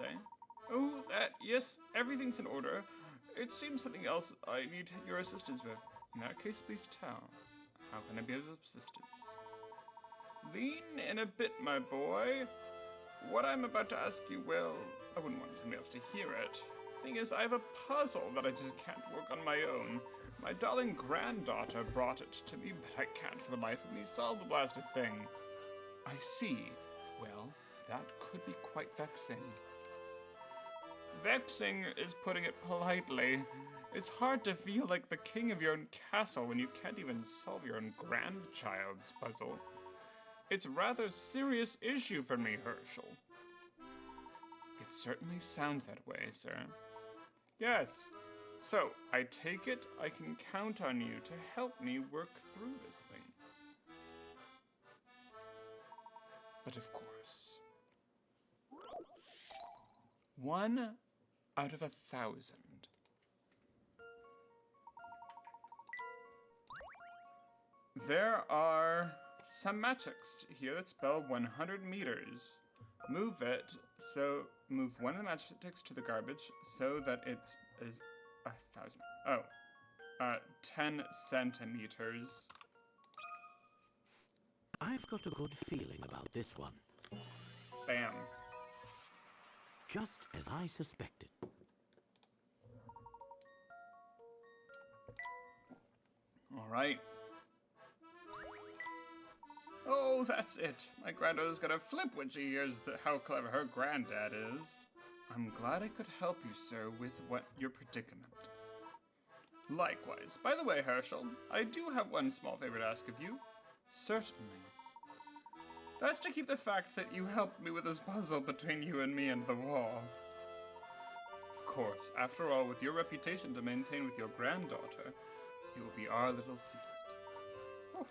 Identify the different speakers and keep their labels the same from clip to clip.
Speaker 1: Say, oh, yes, everything's in order. It seems something else I need your assistance with. In that case, please tell. How can I be of assistance? Lean in a bit, my boy. What I'm about to ask you, well, I wouldn't want somebody else to hear it. Thing is, I have a puzzle that I just can't work on my own. My darling granddaughter brought it to me, but I can't for the life of me solve the blasted thing. I see. Well, that could be quite vexing. Vexing is putting it politely. It's hard to feel like the king of your own castle when you can't even solve your own grandchild's puzzle. It's a rather serious issue for me, Herschel. It certainly sounds that way, sir. Yes. So, I take it I can count on you to help me work through this thing. But of course, 1 out of 1,000. There are some magics here that spell 100 meters. Move one of the magics to the garbage so that it is 1,000. Oh, 10 centimeters.
Speaker 2: I've got a good feeling about this one.
Speaker 1: Bam.
Speaker 2: Just as I suspected.
Speaker 1: All right. Oh, that's it. My granddaughter's gonna flip when she hears how clever her granddad is. I'm glad I could help you, sir, with your predicament. Likewise. By the way, Herschel, I do have one small favor to ask of you. Certainly. That's to keep the fact that you helped me with this puzzle between you and me and the wall. Of course, after all, with your reputation to maintain with your granddaughter, it will be our little secret.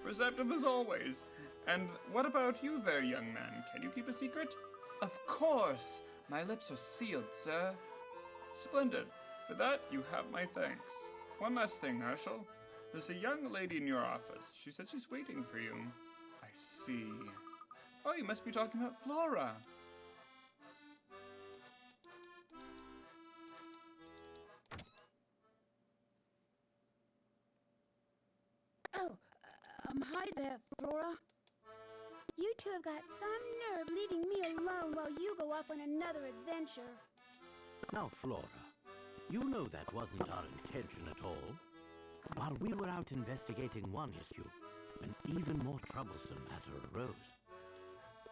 Speaker 1: Perceptive as always. And what about you there, young man? Can you keep a secret? Of course! My lips are sealed, sir. Splendid. For that, you have my thanks. One last thing, Herschel. There's a young lady in your office. She said she's waiting for you. I see. Oh, you must be talking about Flora.
Speaker 3: Oh, hi there, Flora. You two have got some nerve leaving me alone while you go off on another adventure.
Speaker 2: Now, Flora, you know that wasn't our intention at all. While we were out investigating one issue, an even more troublesome matter arose.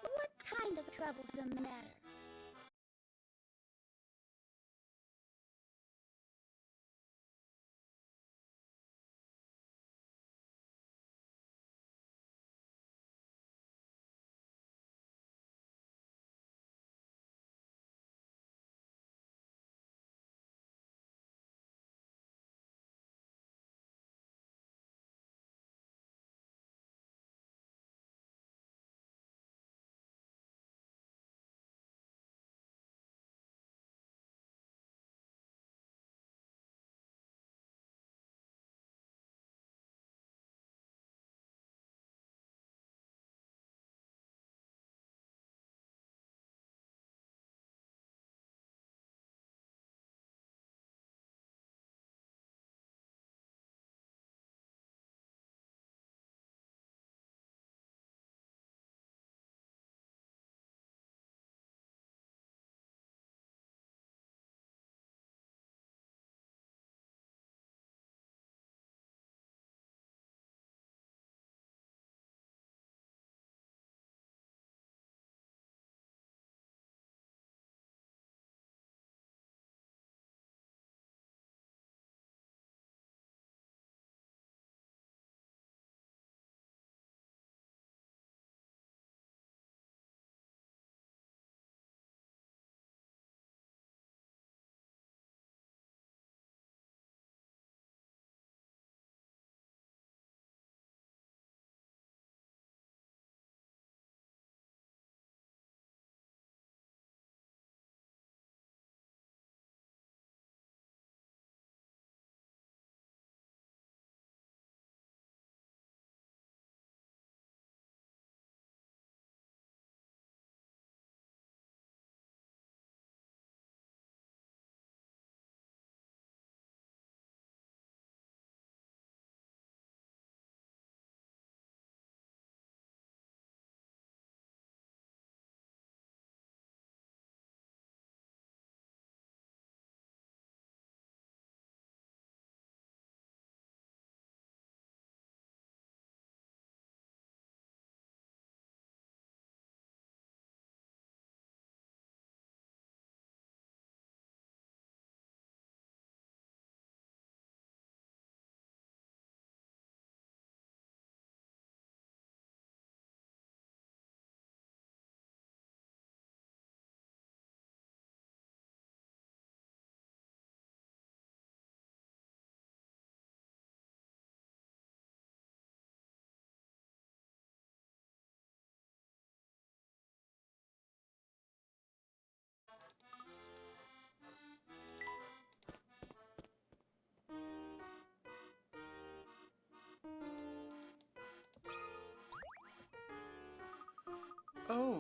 Speaker 3: What kind of troublesome matter?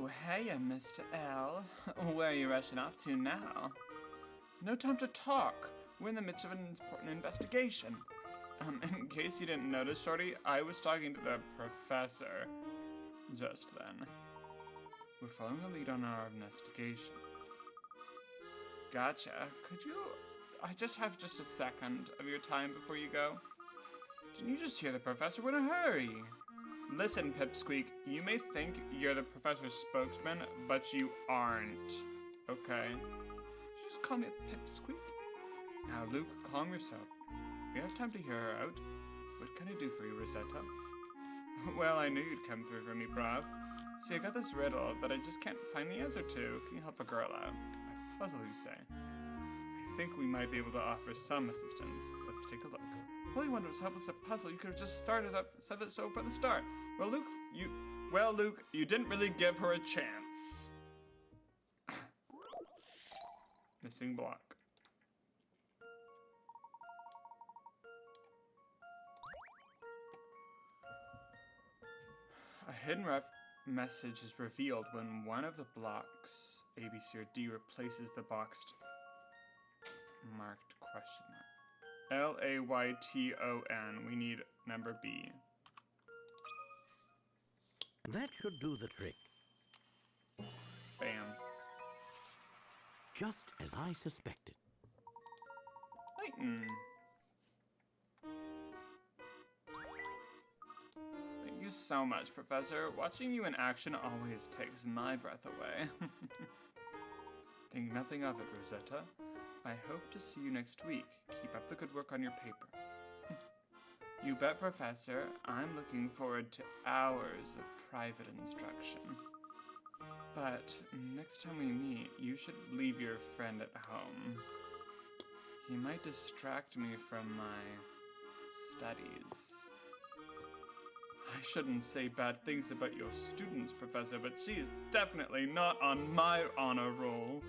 Speaker 1: Oh, hey, Mr. L. Where are you rushing off to now? No time to talk. We're in the midst of an important investigation. In case you didn't notice, Shorty, I was talking to the professor just then. We're following a lead on our investigation. Gotcha. Could you... I just have just a second of your time before you go. Didn't you just hear the professor? We're in a hurry. Listen, Pipsqueak, you may think you're the professor's spokesman, but you aren't. Okay? Just call me a Pipsqueak. Now, Luke, calm yourself. We have time to hear her out. What can I do for you, Rosetta? Well, I knew you'd come through for me, Brav. See, I got this riddle that I just can't find the answer to. Can you help a girl out? A puzzle, you say? I think we might be able to offer some assistance. Let's take a look. If all you wanted was help with a puzzle, you could have just said that so from the start. Well, Luke, you didn't really give her a chance. Missing block. A hidden message is revealed when one of the blocks, A, B, C, or D, replaces the boxed marked question mark. Layton. We need number B.
Speaker 2: That should do the trick.
Speaker 1: Bam.
Speaker 2: Just as I suspected.
Speaker 1: Layton. Thank you so much, Professor. Watching you in action always takes my breath away. Think nothing of it, Rosetta. I hope to see you next week. Keep up the good work on your paper. You bet, Professor. I'm looking forward to hours of private instruction. But next time we meet, you should leave your friend at home. He might distract me from my studies. I shouldn't say bad things about your students, Professor, but she is definitely not on my honor roll.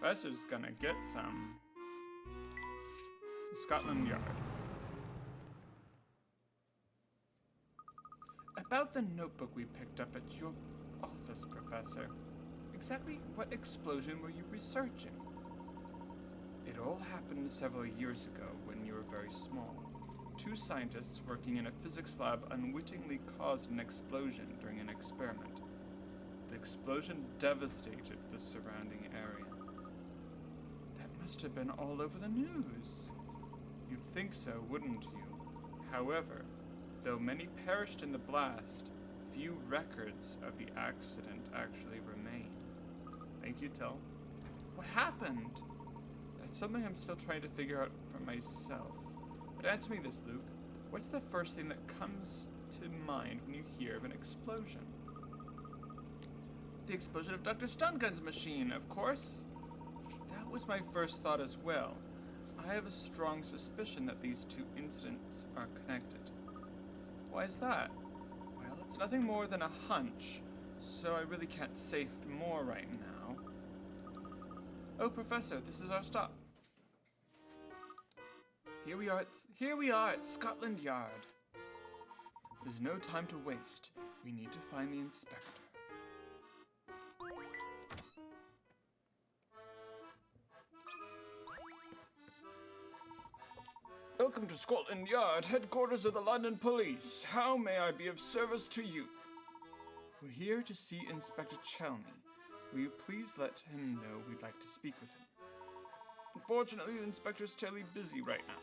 Speaker 1: Professor's gonna get some. To Scotland Yard. About the notebook we picked up at your office, Professor. Exactly what explosion were you researching? It all happened several years ago when you were very small. Two scientists working in a physics lab unwittingly caused an explosion during an experiment. The explosion devastated the surrounding area. That must have been all over the news. You'd think so, wouldn't you? However, though many perished in the blast, few records of the accident actually remain. Thank you, Till. What happened? That's something I'm still trying to figure out for myself. But answer me this, Luke. What's the first thing that comes to mind when you hear of an explosion? The explosion of Dr. Stungun's machine, of course. That was my first thought as well. I have a strong suspicion that these two incidents are connected. Why is that? Well, it's nothing more than a hunch, so I really can't say more right now. Oh, Professor, this is our stop. Here we are at Scotland Yard. There's no time to waste. We need to find the inspector. Welcome to Scotland Yard, headquarters of the London Police. How may I be of service to you? We're here to see Inspector Chelney. Will you please let him know we'd like to speak with him? Unfortunately, the inspector's terribly busy right now.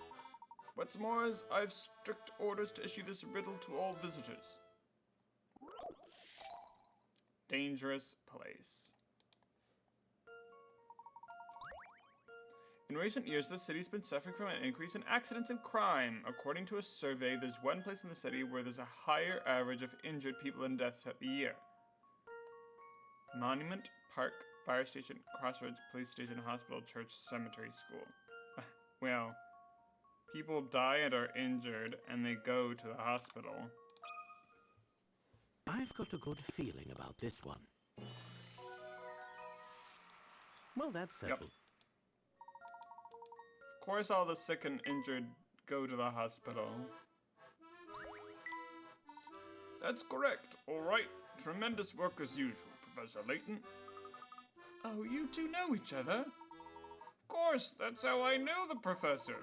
Speaker 1: What's more is I've strict orders to issue this riddle to all visitors. Dangerous place. In recent years, the city's been suffering from an increase in accidents and crime. According to a survey, there's one place in the city where there's a higher average of injured people and deaths throughout the year. Monument, park, fire station, crossroads, police station, hospital, church, cemetery, school. Well, people die and are injured, and they go to the hospital.
Speaker 2: I've got a good feeling about this one. Well, that's settled.
Speaker 1: Yep. Of course all the sick and injured go to the hospital. That's correct. All right. Tremendous work as usual, Professor Layton. Oh, you two know each other? Of course, that's how I know the professor.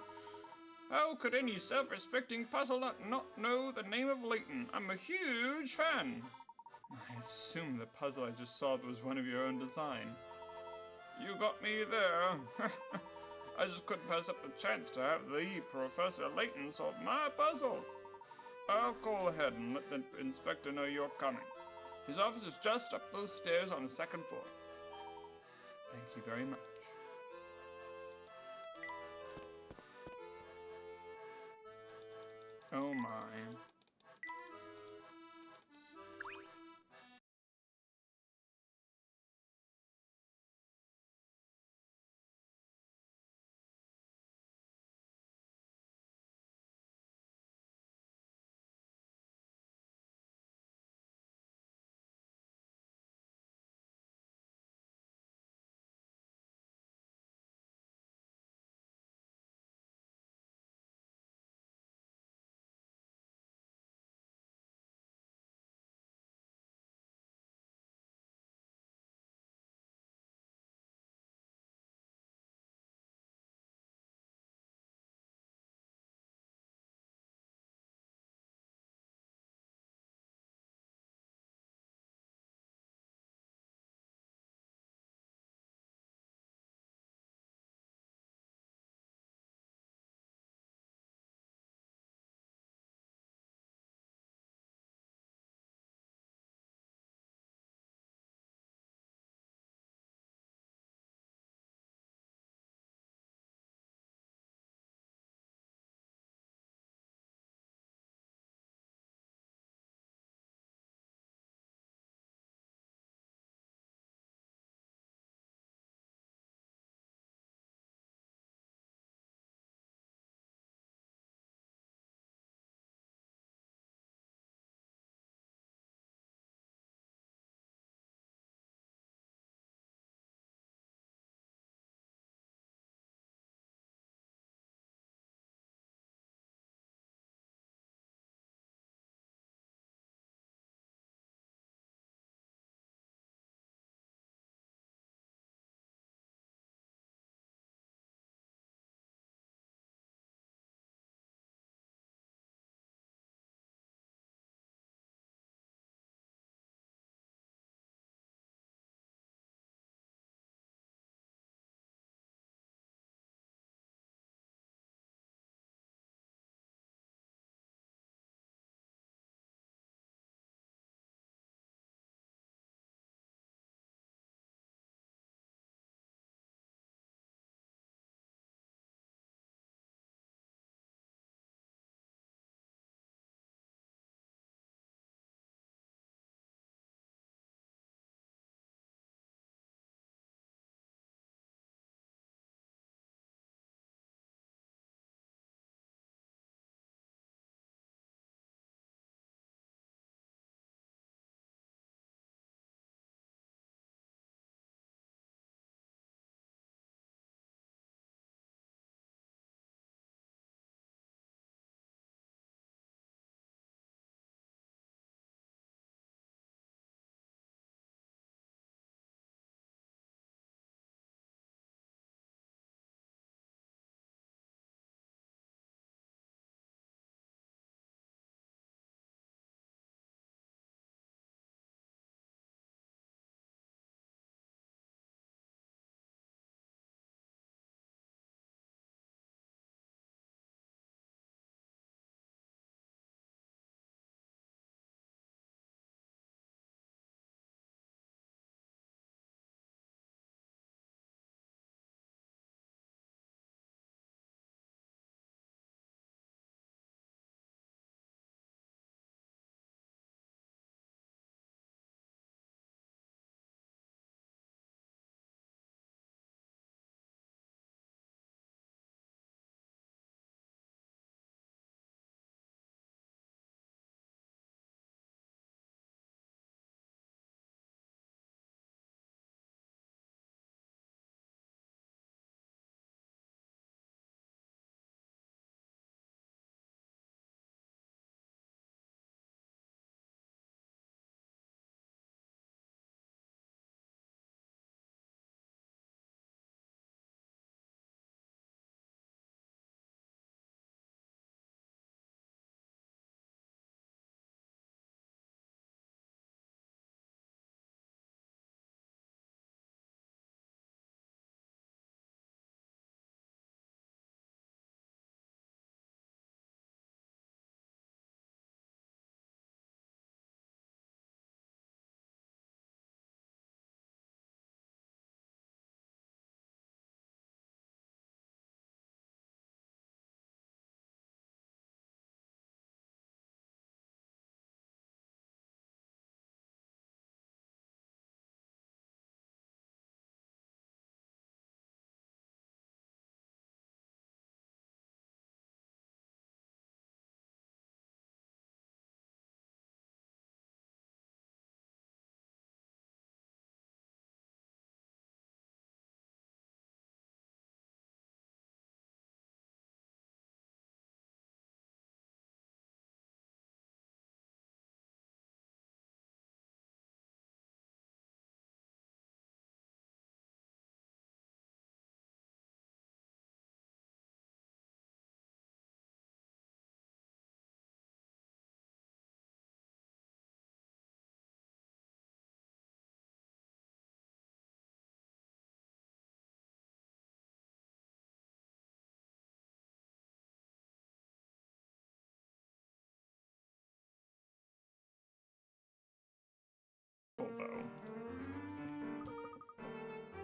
Speaker 1: How could any self-respecting puzzle nut not know the name of Layton? I'm a huge fan. I assume the puzzle I just solved was one of your own design. You got me there. I just couldn't pass up the chance to have the Professor Layton solve my puzzle. I'll call ahead and let the inspector know you're coming. His office is just up those stairs on the second floor. Thank you very much. Oh my.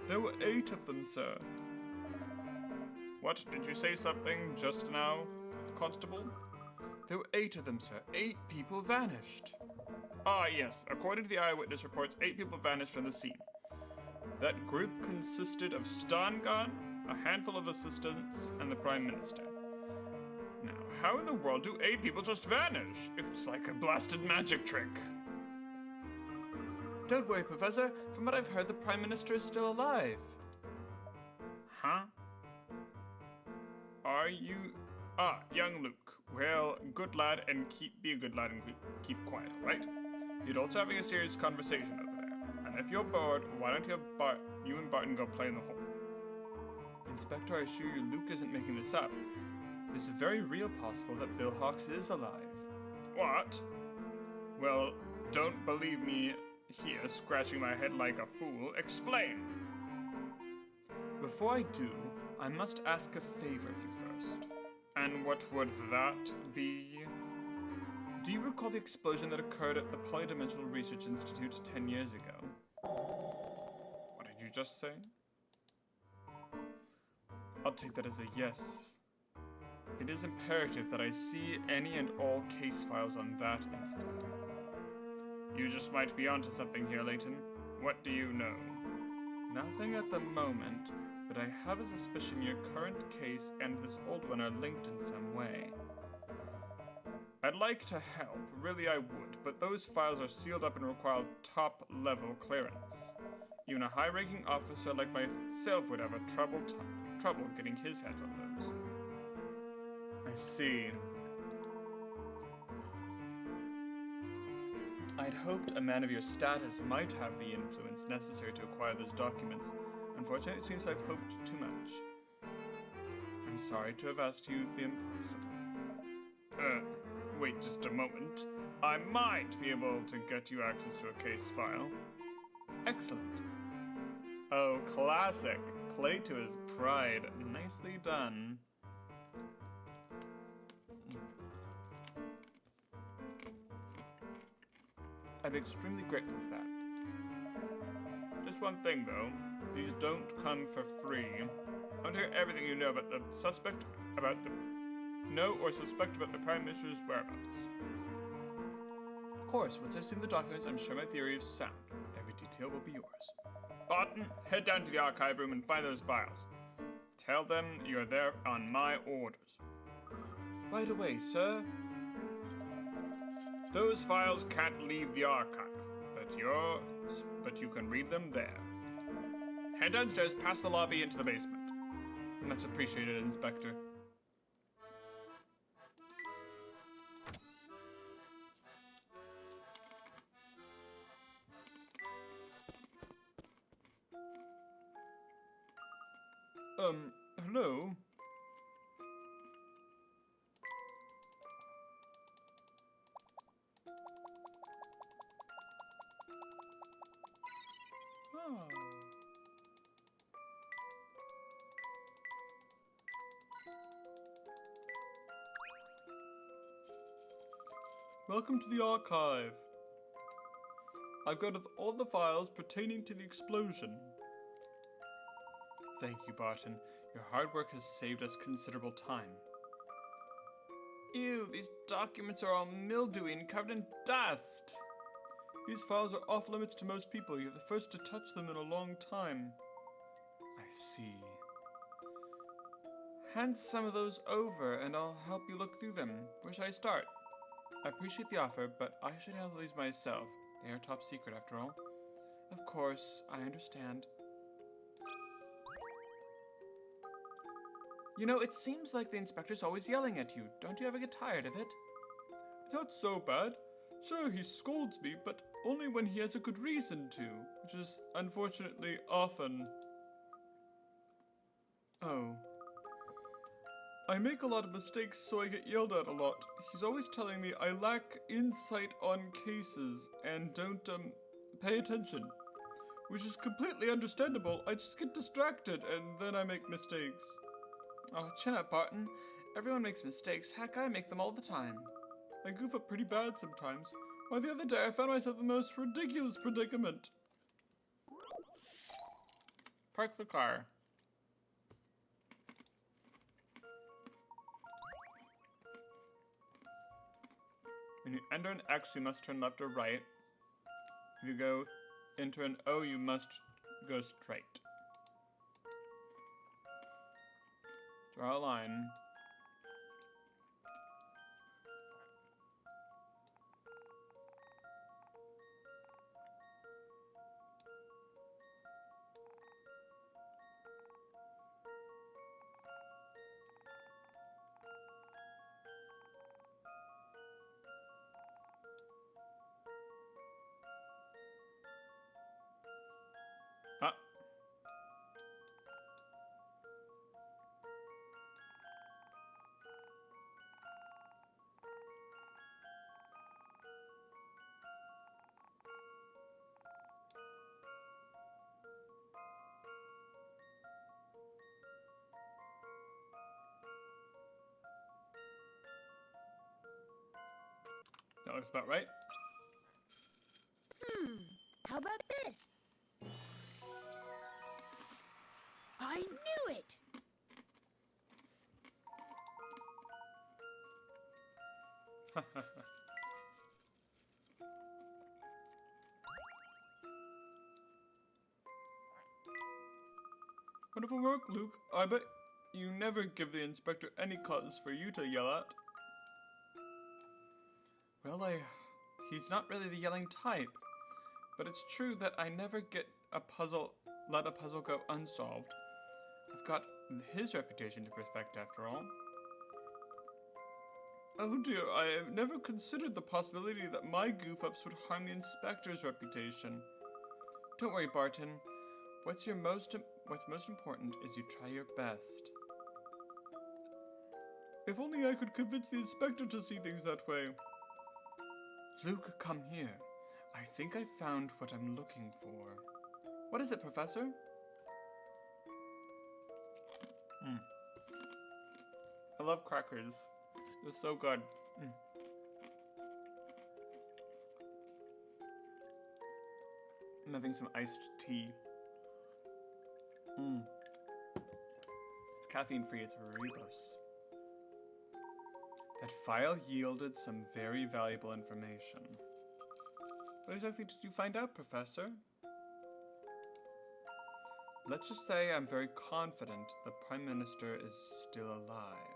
Speaker 1: There were 8 of them, sir. What? Did you say something just now, Constable? There were 8 of them, sir. 8 people vanished. Ah, yes. According to the eyewitness reports, 8 people vanished from the scene. That group consisted of Stangan, a handful of assistants, and the Prime Minister. Now, how in the world do 8 people just vanish? It's like a blasted magic trick. Don't worry, Professor. From what I've heard, the Prime Minister is still alive. Huh? Are you... Ah, young Luke. Well, good lad, and be a good lad and keep quiet, right? The adults are having a serious conversation over there. And if you're bored, why don't you and Barton go play in the hall? Inspector, I assure you Luke isn't making this up. There's a very real possible that Bill Hawks is alive. What? Well, don't believe me here scratching my head like a fool. Explain! Before I do, I must ask a favor of you first. And what would that be? Do you recall the explosion that occurred at the Polydimensional Research Institute 10 years ago? What did you just say? I'll take that as a yes. It is imperative that I see any and all case files on that incident. You just might be onto something here, Layton. What do you know? Nothing at the moment, but I have a suspicion your current case and this old one are linked in some way. I'd like to help, really I would, but those files are sealed up and require top-level clearance. Even a high-ranking officer like myself would have a trouble getting his hands on those. I see. I'd hoped a man of your status might have the influence necessary to acquire those documents. Unfortunately, it seems I've hoped too much. I'm sorry to have asked you the impossible. Wait just a moment. I might be able to get you access to a case file. Excellent. Oh, classic. Play to his pride. Nicely done. I'd be extremely grateful for that. Just one thing, though. These don't come for free. I want to hear everything you know about the suspect, about the Prime Minister's whereabouts. Of course, once I've seen the documents, I'm sure my theory is sound. Every detail will be yours. Barton, head down to the archive room and find those files. Tell them you're there on my orders. Right away, sir. Those files can't leave the archive, but you can read them there. Head downstairs, past the lobby into the basement. Much appreciated, Inspector. Hello? Oh. Welcome to the archive. I've got all the files pertaining to the explosion. Thank you, Barton. Your hard work has saved us considerable time. Ew, these documents are all mildewy and covered in dust. These files are off limits to most people. You're the first to touch them in a long time. I see. Hand some of those over and I'll help you look through them. Where should I start? I appreciate the offer, but I should handle these myself. They are top secret after all. Of course, I understand. You know, it seems like the inspector's always yelling at you. Don't you ever get tired of it? It's not so bad. Sure, he scolds me, but only when he has a good reason to, which is unfortunately often. Oh. I make a lot of mistakes, so I get yelled at a lot. He's always telling me I lack insight on cases and don't, pay attention. Which is completely understandable. I just get distracted and then I make mistakes. Oh, chin up, Barton. Everyone makes mistakes. Heck, I make them all the time. I goof up pretty bad sometimes. Why, the other day I found myself in the most ridiculous predicament. Park the car. When you enter an X, you must turn left or right. If you go into an O, you must go straight. Draw a line. Ah. That looks about right.
Speaker 3: How about this? I knew it!
Speaker 1: Wonderful work, Luke. I bet you never give the inspector any cause for you to yell at. Well, he's not really the yelling type, but it's true that I never let a puzzle go unsolved. I've got his reputation to protect after all. Oh dear, I have never considered the possibility that my goof-ups would harm the inspector's reputation. Don't worry, Barton. What's most important is you try your best. If only I could convince the inspector to see things that way. Luke, come here. I think I found what I'm looking for. What is it, Professor? I love crackers. They're so good. I'm having some iced tea. It's caffeine free, it's ribose. That file yielded some very valuable information. What exactly did you find out, Professor? Let's just say I'm very confident the Prime Minister is still alive.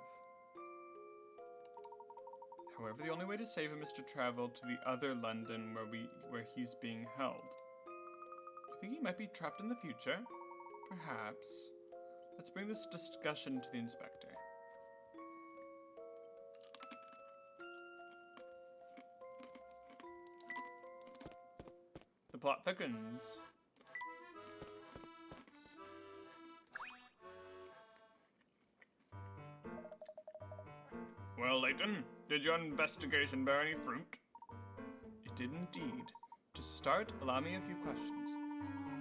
Speaker 1: However, the only way to save him is to travel to the other London where he's being held. You think he might be trapped in the future? Perhaps. Let's bring this discussion to the inspector. The plot thickens. Well, Layton, did your investigation bear any fruit? It did indeed. To start, allow me a few questions.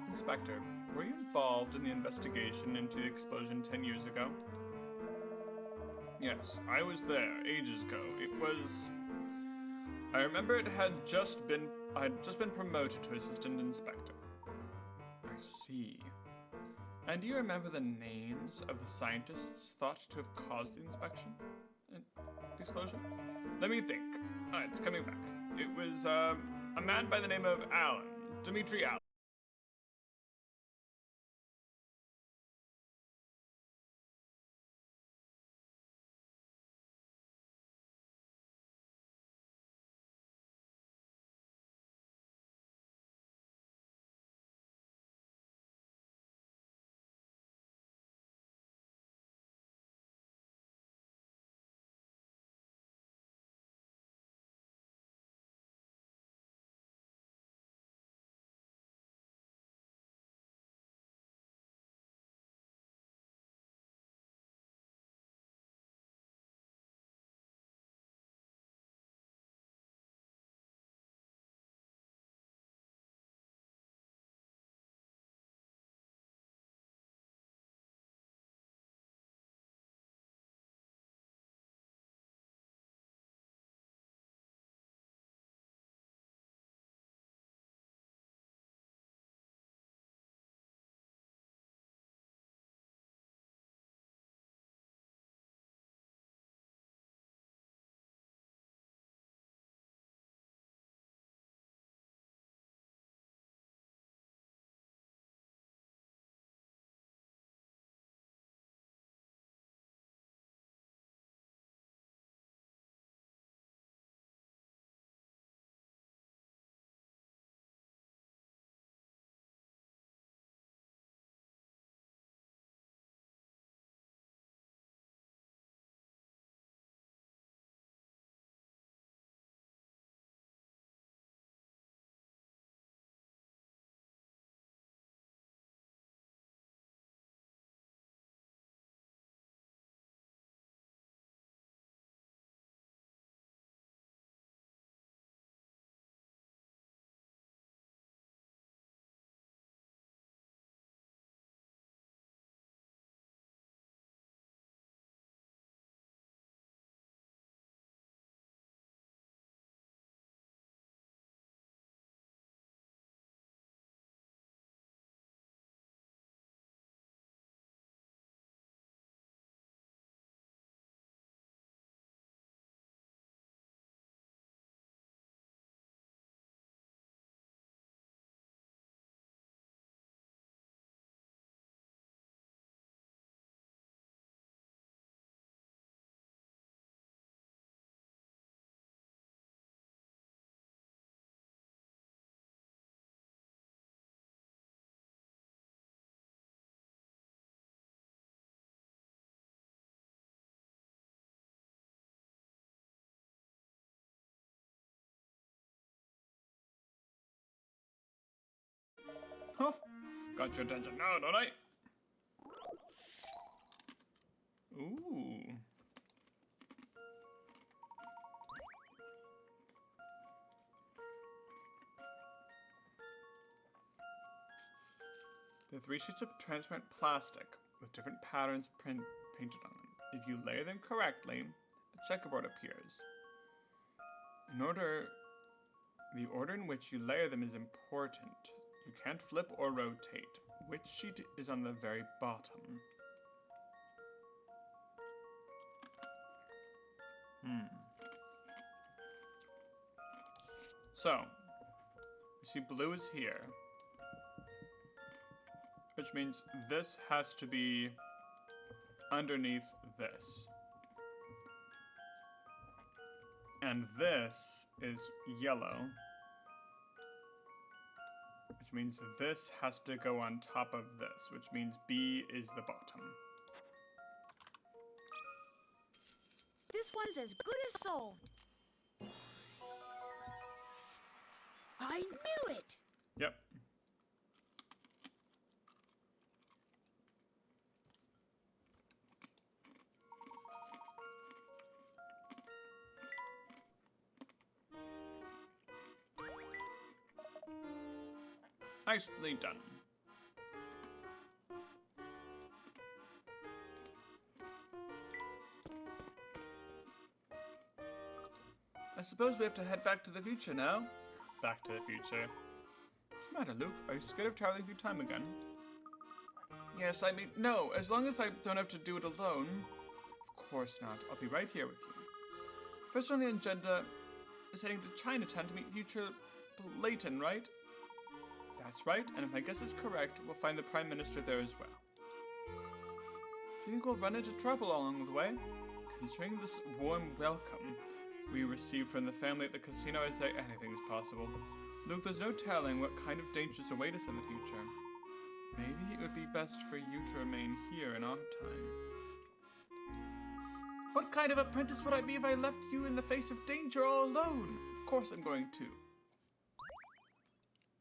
Speaker 1: Inspector, were you involved in the investigation into the explosion 10 years ago? Yes, I was there ages ago. I remember I had just been promoted to assistant inspector. I see. And do you remember the names of the scientists thought to have caused the explosion? Let me think. It's coming back. It was a man by the name of Dmitri Allen. Oh, got your attention now, don't I? Ooh. There are 3 sheets of transparent plastic with different patterns painted on them. If you lay them correctly, a checkerboard appears. The order in which you layer them is important. You can't flip or rotate. Which sheet is on the very bottom? So, you see blue is here, which means this has to be underneath this. And this is yellow, which means this has to go on top of this, which means B is the bottom.
Speaker 3: This one's as good as solved. I knew it!
Speaker 1: Yep. Nicely done. I suppose we have to head back to the future now. Back to the future. What's the matter, Luke? Are you scared of traveling through time again? Yes, I mean, no. As long as I don't have to do it alone. Of course not. I'll be right here with you. First on the agenda is heading to Chinatown to meet future Layton, right? That's right, and if my guess is correct, we'll find the Prime Minister there as well. Do you think we'll run into trouble along the way? Considering this warm welcome we received from the family at the casino, I'd say anything's possible. Luke, there's no telling what kind of dangers await us in the future. Maybe it would be best for you to remain here in our time. What kind of apprentice would I be if I left you in the face of danger all alone? Of course I'm going to.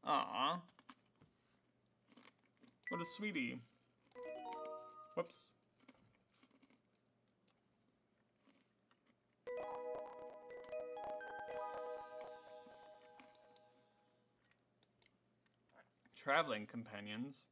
Speaker 1: Aww. What a sweetie. Whoops. Traveling companions.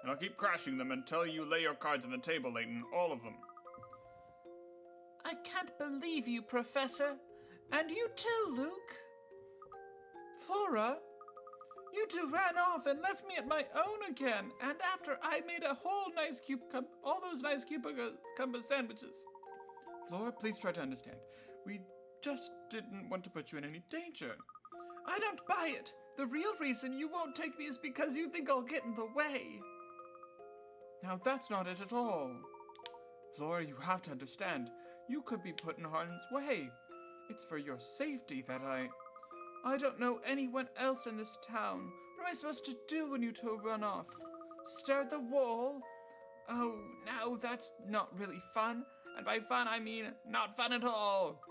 Speaker 1: And I'll keep crashing them until you lay your cards on the table, Layton. All of them. I can't believe you, Professor. And you too, Luke. Flora, you two ran off and left me at my own again. And after I made a whole nice all those nice cucumber sandwiches. Flora, please try to understand. We just didn't want to put you in any danger. I don't buy it. The real reason you won't take me is because you think I'll get in the way. Now that's not it at all. Flora, you have to understand. You could be put in harm's way. It's for your safety that I don't know anyone else in this town. What am I supposed to do when you two run off? Stare at the wall? Oh, now that's not really fun. And by fun, I mean not fun at all.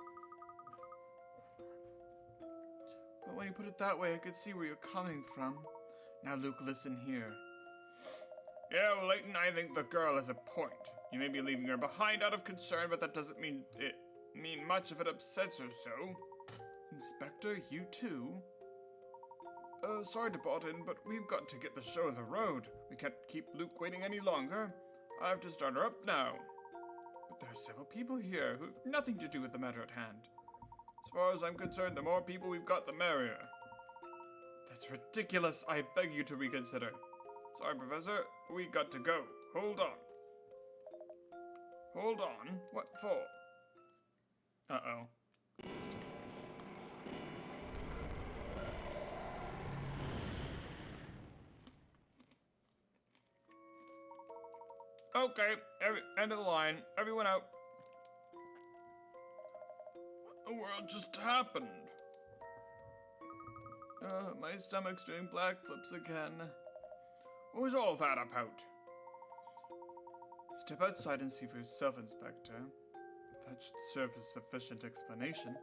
Speaker 1: But when you put it that way, I could see where you're coming from. Now, Luke, listen here. Yeah, well, Layton, I think the girl has a point. You may be leaving her behind out of concern, but that doesn't mean much if it upsets her so. Inspector, you too? Sorry to butt in, but we've got to get the show on the road. We can't keep Luke waiting any longer. I have to start her up now. But there are several people here who have nothing to do with the matter at hand. As far as I'm concerned, the more people we've got, the merrier. That's ridiculous. I beg you to reconsider. Sorry, Professor. We got to go. Hold on. Hold on? What for? Uh-oh. Okay, end of the line. Everyone out. What in the world just happened? My stomach's doing black flips again. What was all that about? Step outside and see for yourself, Inspector. That should serve as sufficient explanation.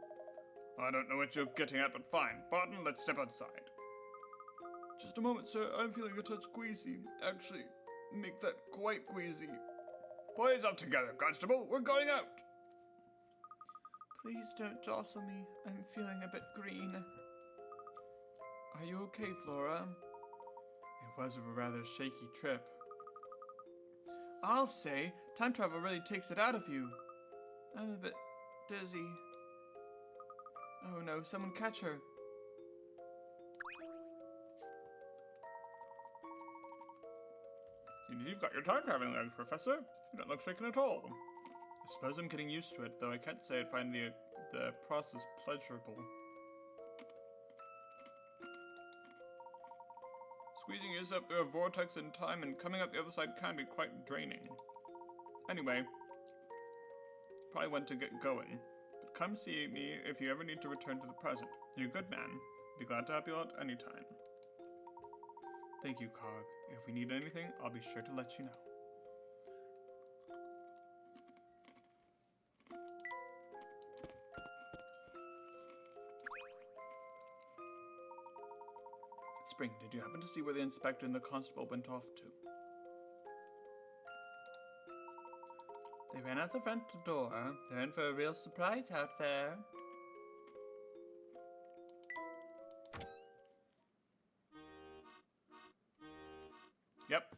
Speaker 1: I don't know what you're getting at, but fine. Barton, let's step outside. Just a moment, sir. I'm feeling a touch queasy. Actually, make that quite queasy. Boys up together, Constable. We're going out. Please don't jostle me. I'm feeling a bit green. Are you okay, Flora? It was a rather shaky trip. I'll say, time travel really takes it out of you. I'm a bit dizzy. Oh no, someone catch her. You've got your time traveling legs, Professor. You don't look shaken at all. I suppose I'm getting used to it, though I can't say I'd find the process pleasurable. Squeezing yourself through a vortex in time and coming out the other side can be quite draining. Anyway, probably want to get going, but come see me if you ever need to return to the present. You're a good man. Be glad to help you out anytime. Thank you, Cog. If we need anything, I'll be sure to let you know. Spring, did you happen to see where the inspector and the constable went off to? They ran out the front door. They're in for a real surprise out there. Yep.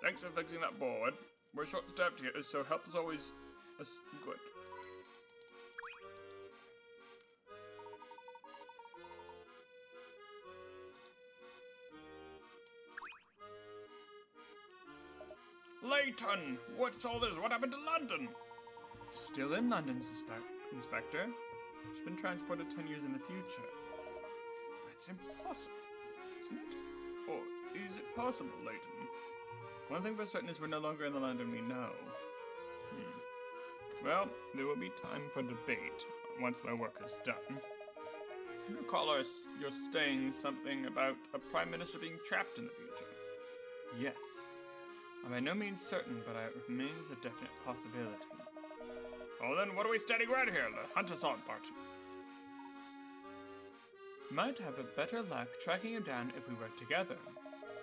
Speaker 1: Thanks for fixing that board. We're short-staffed here, so help is always good. Layton! What's all this? What happened to London? Still in London, Inspector. She's been transported 10 years in the future. That's impossible, isn't it? Or is it possible, Layton? One thing for certain is we're no longer in the London we know. Well, there will be time for debate once my work is done. You recall your saying something about a prime minister being trapped in the future? Yes. I'm by no means certain, but it remains a definite possibility. Well then, what are we standing around here? Hunt us on, Barton. Might have a better luck tracking him down if we work together.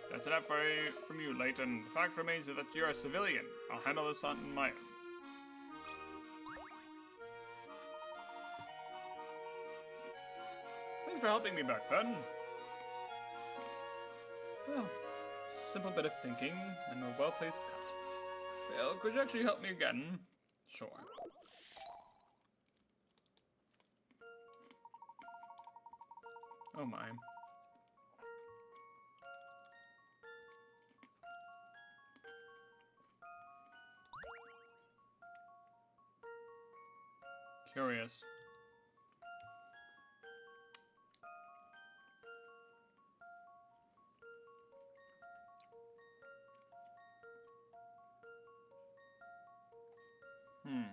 Speaker 1: That's enough from you, Layton. The fact remains that you're a civilian. I'll handle this on my own. Thanks for helping me back then. Well, simple bit of thinking and a well-placed cut. Well, could you actually help me again? Sure. Oh my. Curious. Hmm.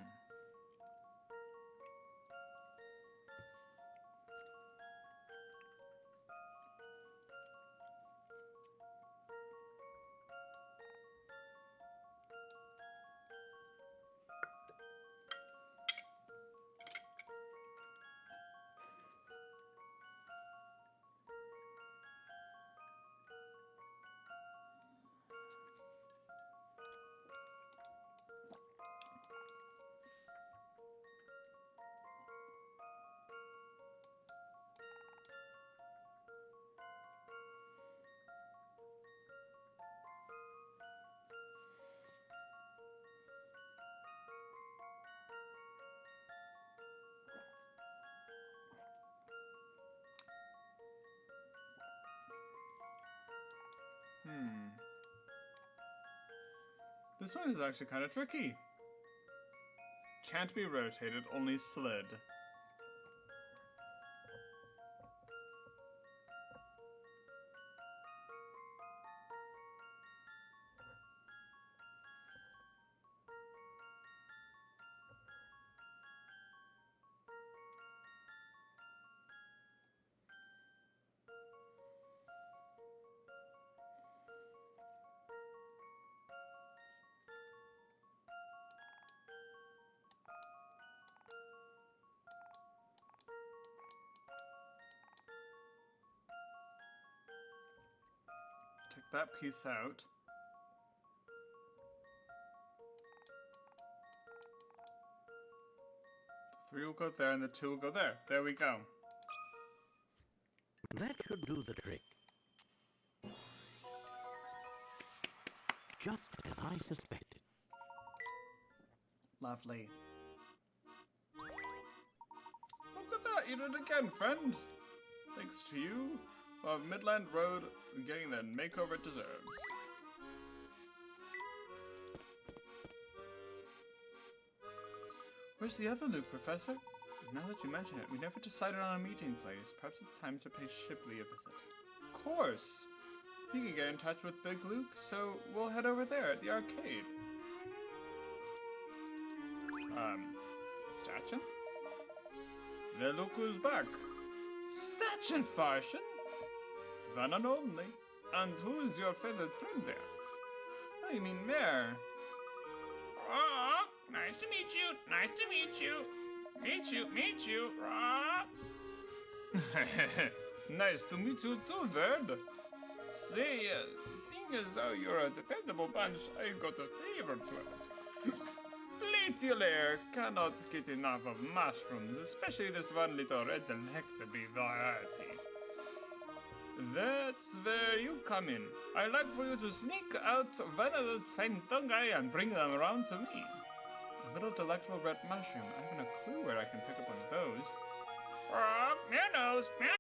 Speaker 1: Hmm. This one is actually kind of tricky. Can't be rotated, only slid. Take that piece out. The 3 will go there and the 2 will go there. There we go.
Speaker 2: That should do the trick. Just as I suspected.
Speaker 1: Lovely. Look at that, you did it again, friend. Thanks to you, Midland Road getting the makeover it deserves. Where's the other Luke, Professor? Now that you mention it, we never decided on a meeting place. Perhaps it's time to pay Shipley a visit. Of course! You can get in touch with Big Luke, so we'll head over there at the arcade. Statchen? The look who's back. Statchen Farsion? One and only. And who's your feathered friend there? Oh, you mean Mare? Oh, nice to meet you. Nice to meet you. Meet you. Nice to meet you too, Verd. Say, seeing as how you're a dependable bunch, I got a favor to ask. Laetiolaire cannot get enough of mushrooms, especially this one little red delectable variety. That's where you come in. I'd like for you to sneak out one of those fine fungi and bring them around to me. A little delectable red mushroom. I haven't a clue where I can pick up one of those. Meow nose, meow.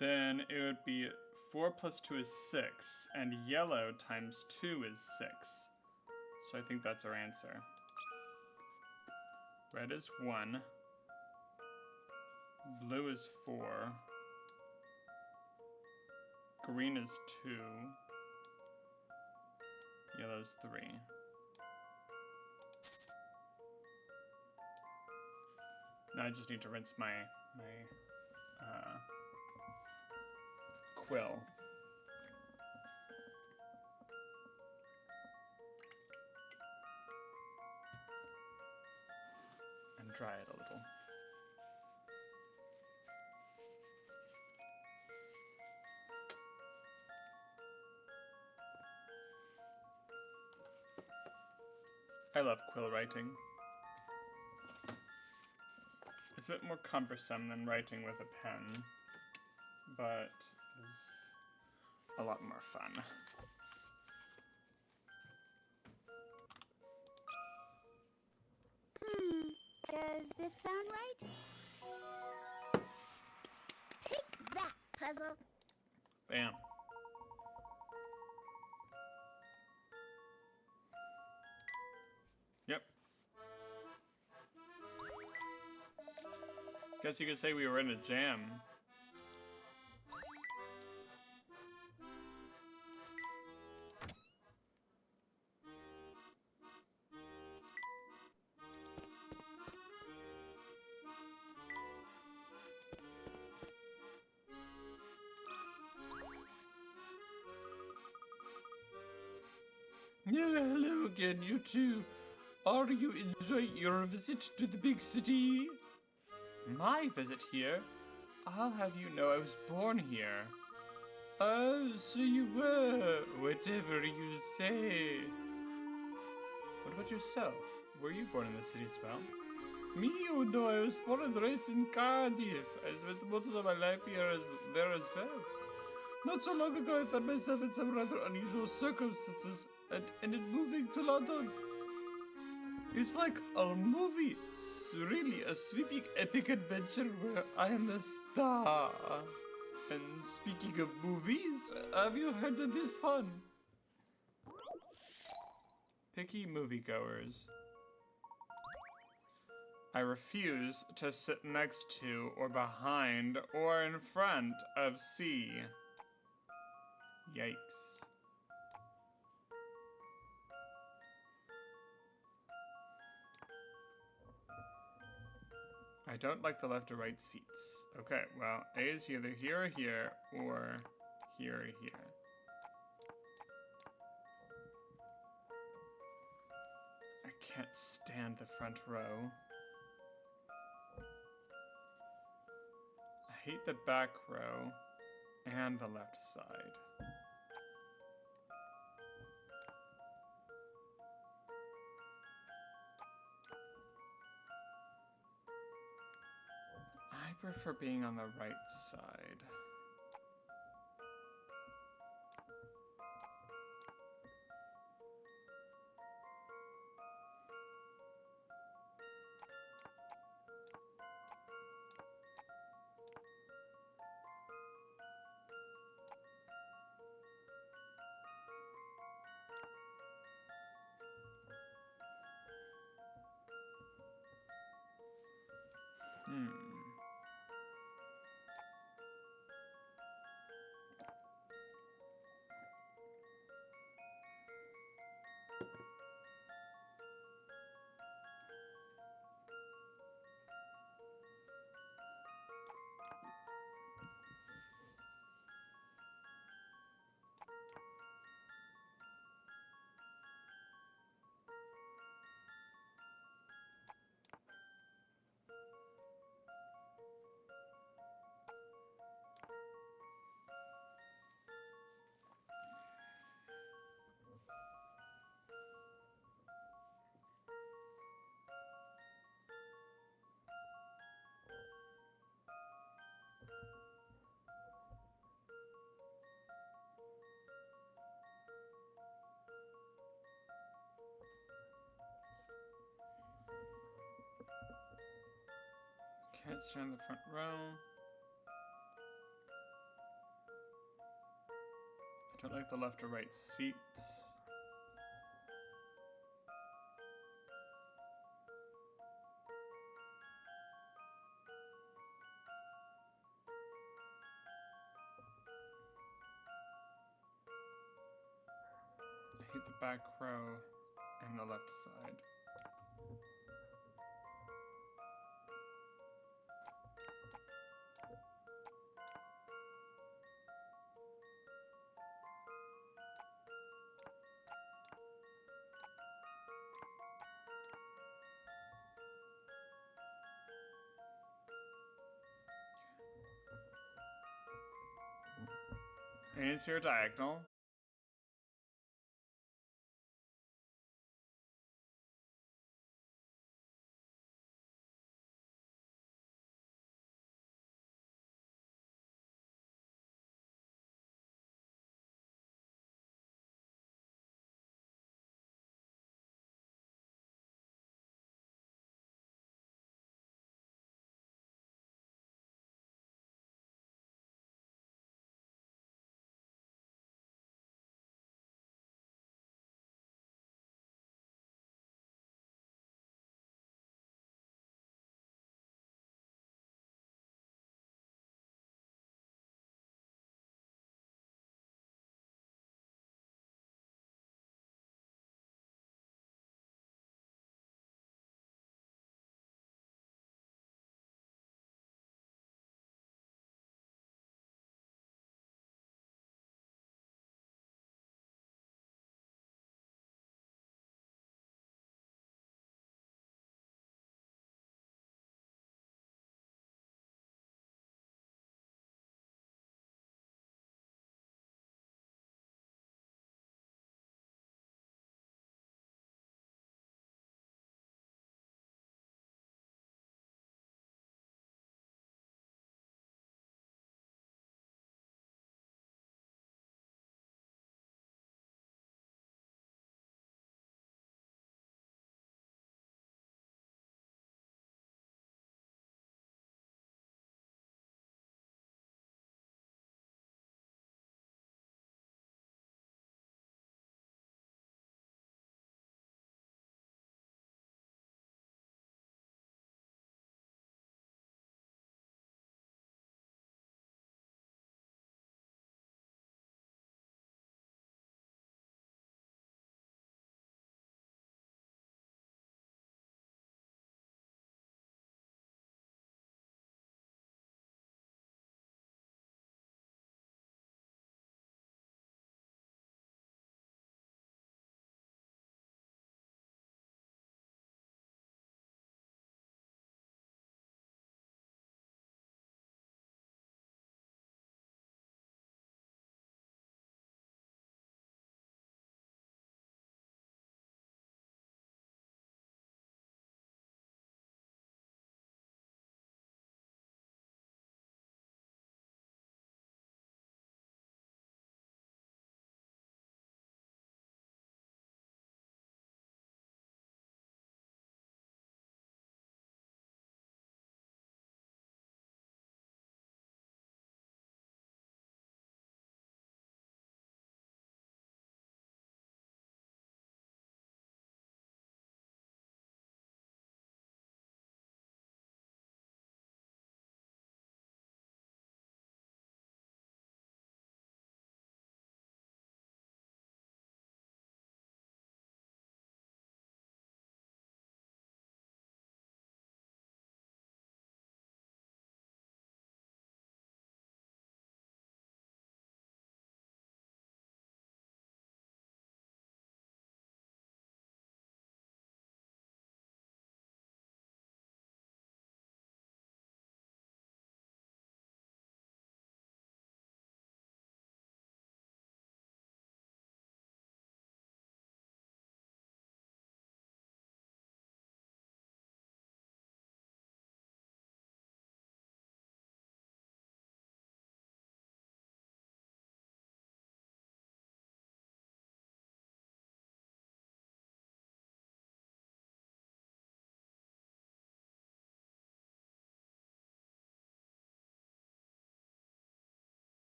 Speaker 1: then it would be 4 plus 2 is 6, and yellow times 2 is 6. So I think that's our answer. Red is 1. Blue is 4. Green is 2. Yellow's 3. Now I just need to rinse my quill. And dry it a little. I love quill writing. It's a bit more cumbersome than writing with a pen, but is a lot more fun.
Speaker 3: Does this sound right? Take that, puzzle.
Speaker 1: Bam. Yep. Guess you could say we were in a jam. Yeah, hello again, you two. Are you enjoying your visit to the big city? My visit here? I'll have you know I was born here. Oh, so you were. Whatever you say. What about yourself? Were you born in the city as well? Me? Oh no, I was born and raised in Cardiff. I spent most of my life there as well. Not so long ago, I found myself in some rather unusual circumstances and ended moving to London. It's like a movie. It's really a sweeping epic adventure where I am the star. And speaking of movies, have you heard of this fun? Picky moviegoers. I refuse to sit next to, or behind, or in front of C. Yikes. I don't like the left or right seats. Okay, well, A is either here or here, or here or here. I can't stand the front row. I hate the back row and the left side. I prefer being on the right side. Can't stand the front row. Don't like the left or right seats. I hate the back row and the left side. And it's your diagonal.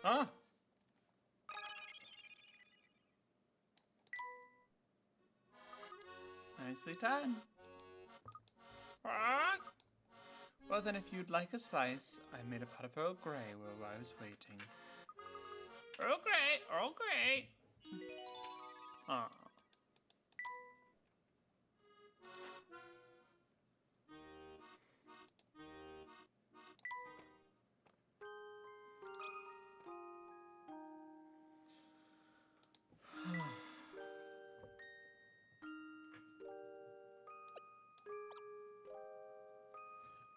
Speaker 1: Ah! Nicely done. Ah! Well then, if you'd like a slice, I made a pot of Earl Grey while I was waiting. Earl Grey! Earl Grey! Ah.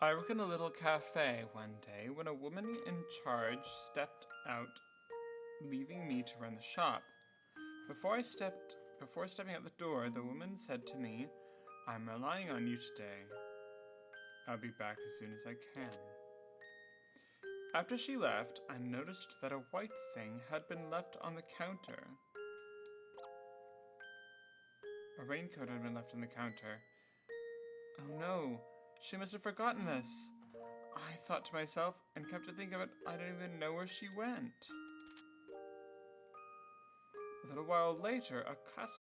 Speaker 1: I worked in a little cafe one day when a woman in charge stepped out, leaving me to run the shop. Before stepping out the door, the woman said to me, "I'm relying on you today. I'll be back as soon as I can." After she left, I noticed that a white thing had been left on the counter. A raincoat had been left on the counter. Oh no, she must have forgotten this. I thought to myself, and kept to think of it, I don't even know where she went. A little while later, a customer.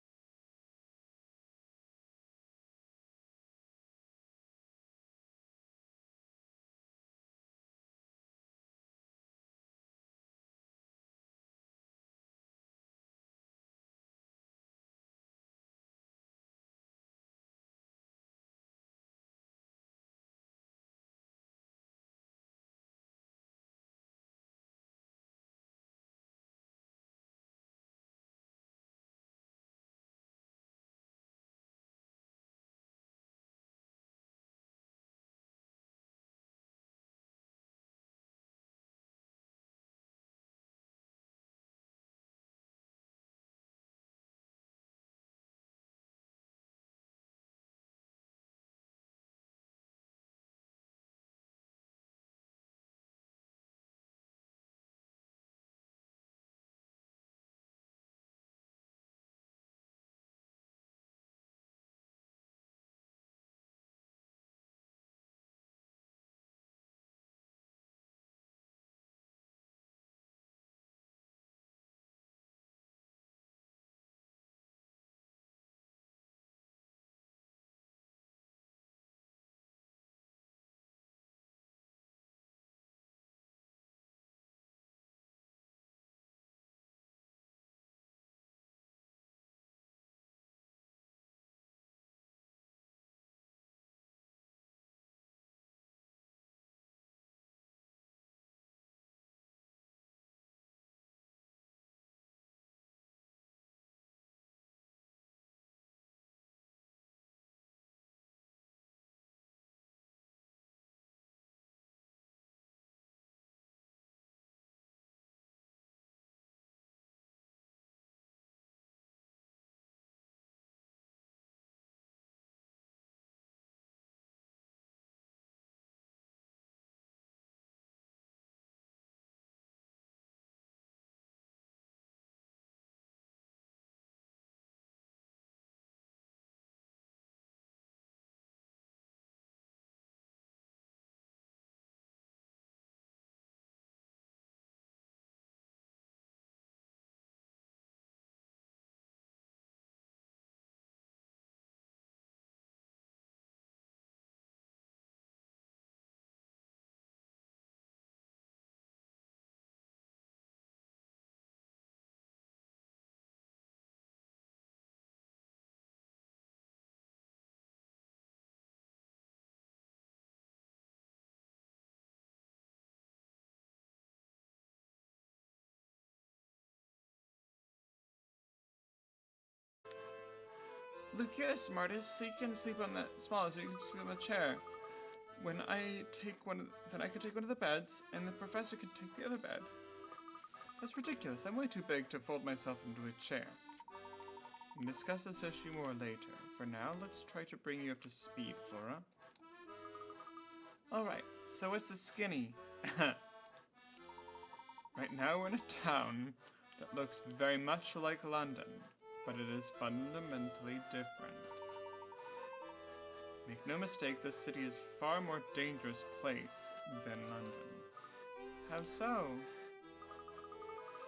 Speaker 1: Luke, you're the smartest, so you can sleep on the smallest, so you can sleep on the chair. When I take one, then I can take one of the beds, and the professor can take the other bed. That's ridiculous. I'm way too big to fold myself into a chair. We can discuss this issue more later. For now, let's try to bring you up to speed, Flora. Alright, so it's a skinny. Right now we're in a town that looks very much like London, but it is fundamentally different. Make no mistake, this city is a far more dangerous place than London. How so?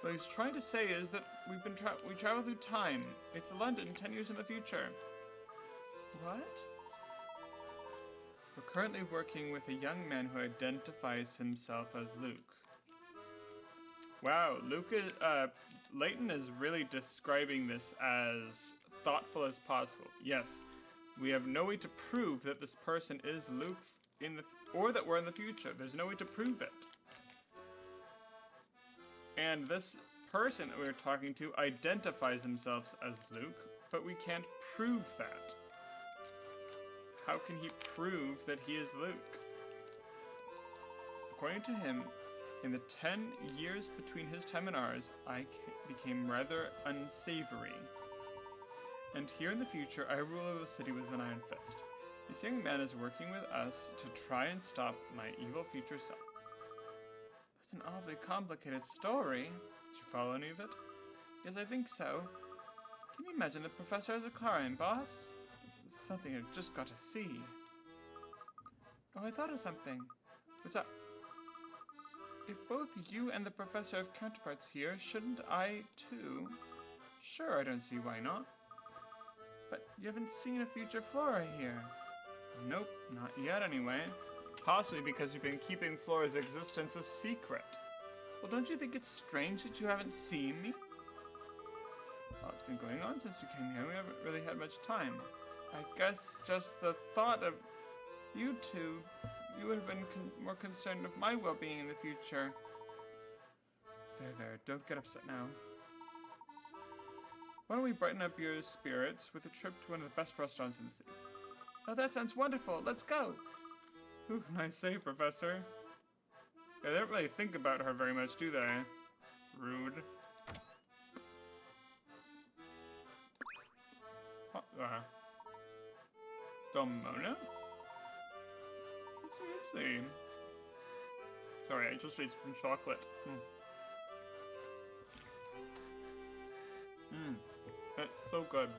Speaker 1: What he's trying to say is that we travel through time. It's London 10 years in the future. What? We're currently working with a young man who identifies himself as Luke. Wow, Layton is really describing this as thoughtful as possible. Yes, we have no way to prove that this person is Luke or that we're in the future. There's no way to prove it. And this person that we're talking to identifies himself as Luke, but we can't prove that. How can he prove that he is Luke? According to him, in the 10 years between his time and ours, I became rather unsavory. And here in the future, I rule over the city with an iron fist. This young man is working with us to try and stop my evil future self. That's an awfully complicated story. Did you follow any of it? Yes, I think so. Can you imagine the professor as a Clarion boss? This is something I've just got to see. Oh, I thought of something. What's up? If both you and the professor have counterparts here, shouldn't I too? Sure, I don't see why not. But you haven't seen a future Flora here. Nope, not yet anyway. Possibly because you've been keeping Flora's existence a secret. Well, don't you think it's strange that you haven't seen me? Well, it's been going on since we came here. We haven't really had much time. I guess just the thought of you two, you would have been more concerned with my well-being in the future. There, don't get upset now. Why don't we brighten up your spirits with a trip to one of the best restaurants in the city? Oh, that sounds wonderful. Let's go. Ooh, nice save, Professor. Yeah, they don't really think about her very much, do they? Rude. Domona? Seriously? Sorry, I just ate some chocolate. That's so good.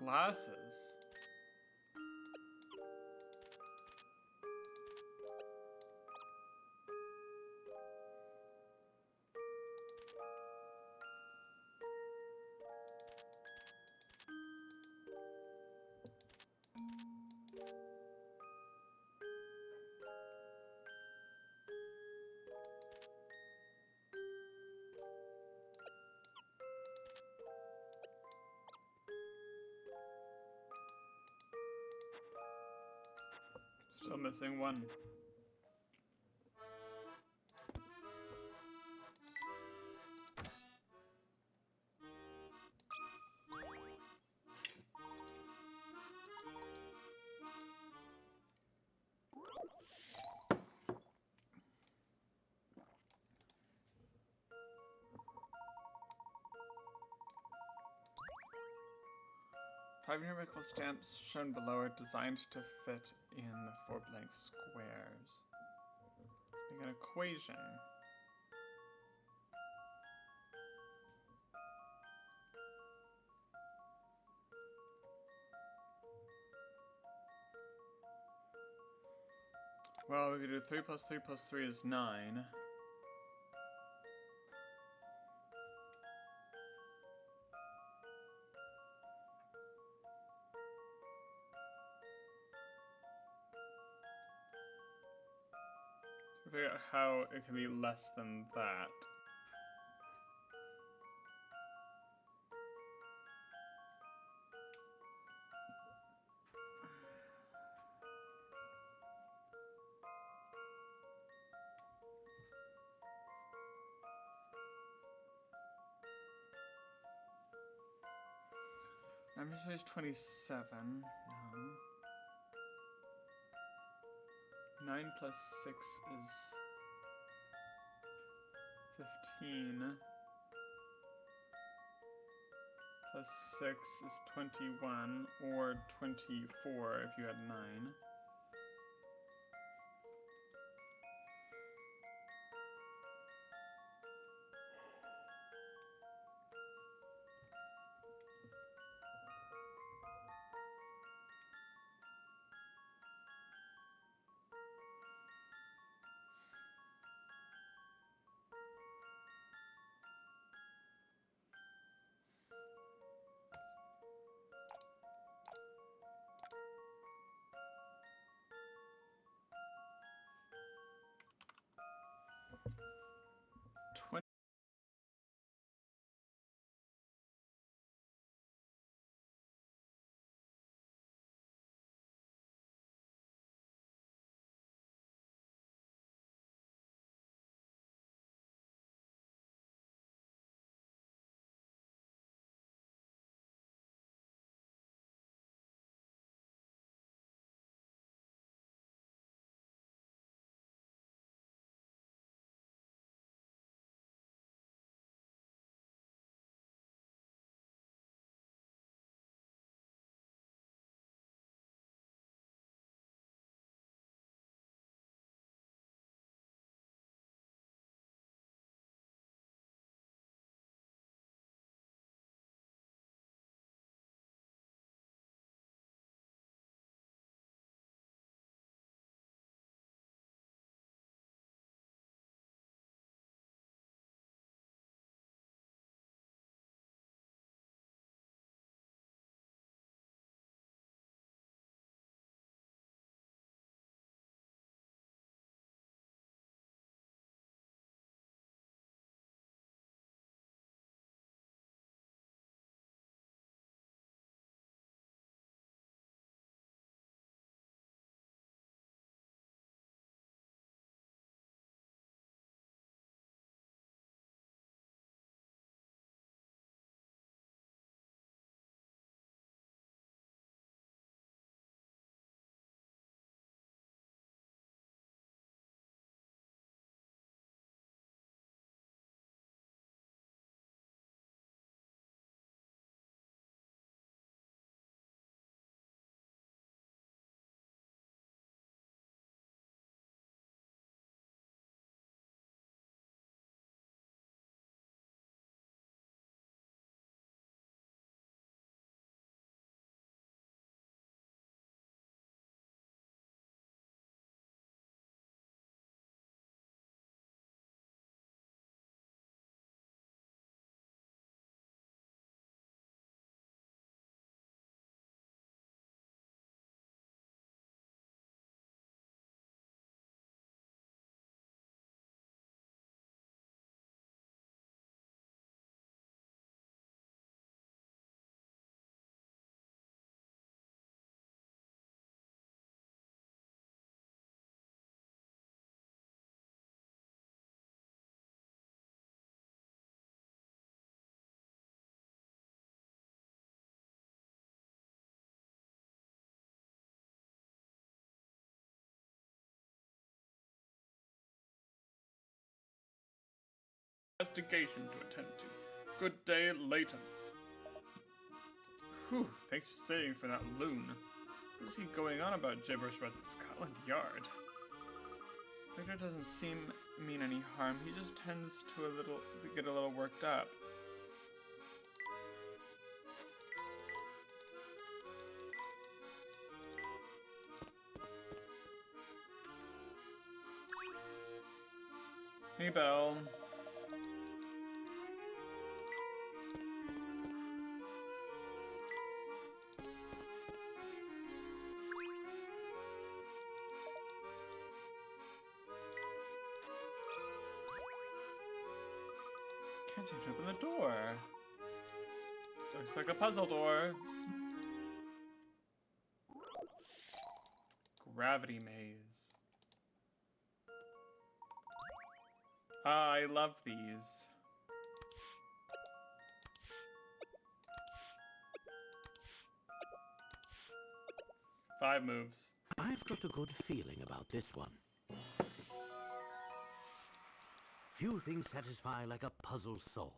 Speaker 1: glasses. Still missing one. Five numerical stamps shown below are designed to fit in the 4 blank squares. Let's make an equation. Well, we could do 3 plus 3 plus 3 is 9. Figure out how it can be less than that. Number 3 is 27. No. 9 plus 6 is 15. Plus 6 is 21, or 24 if you had 9. investigation to attend to. Good day, Layton. Whew, thanks for saving for that loon. What is he going on about gibberish about Scotland Yard? Victor doesn't mean any harm. He just tends to get a little worked up. Hey, Belle. Can't seem to open the door. Looks like a puzzle door. Gravity maze. I love these. Five moves.
Speaker 2: I've got a good feeling about this one. Few things satisfy like a puzzle solved.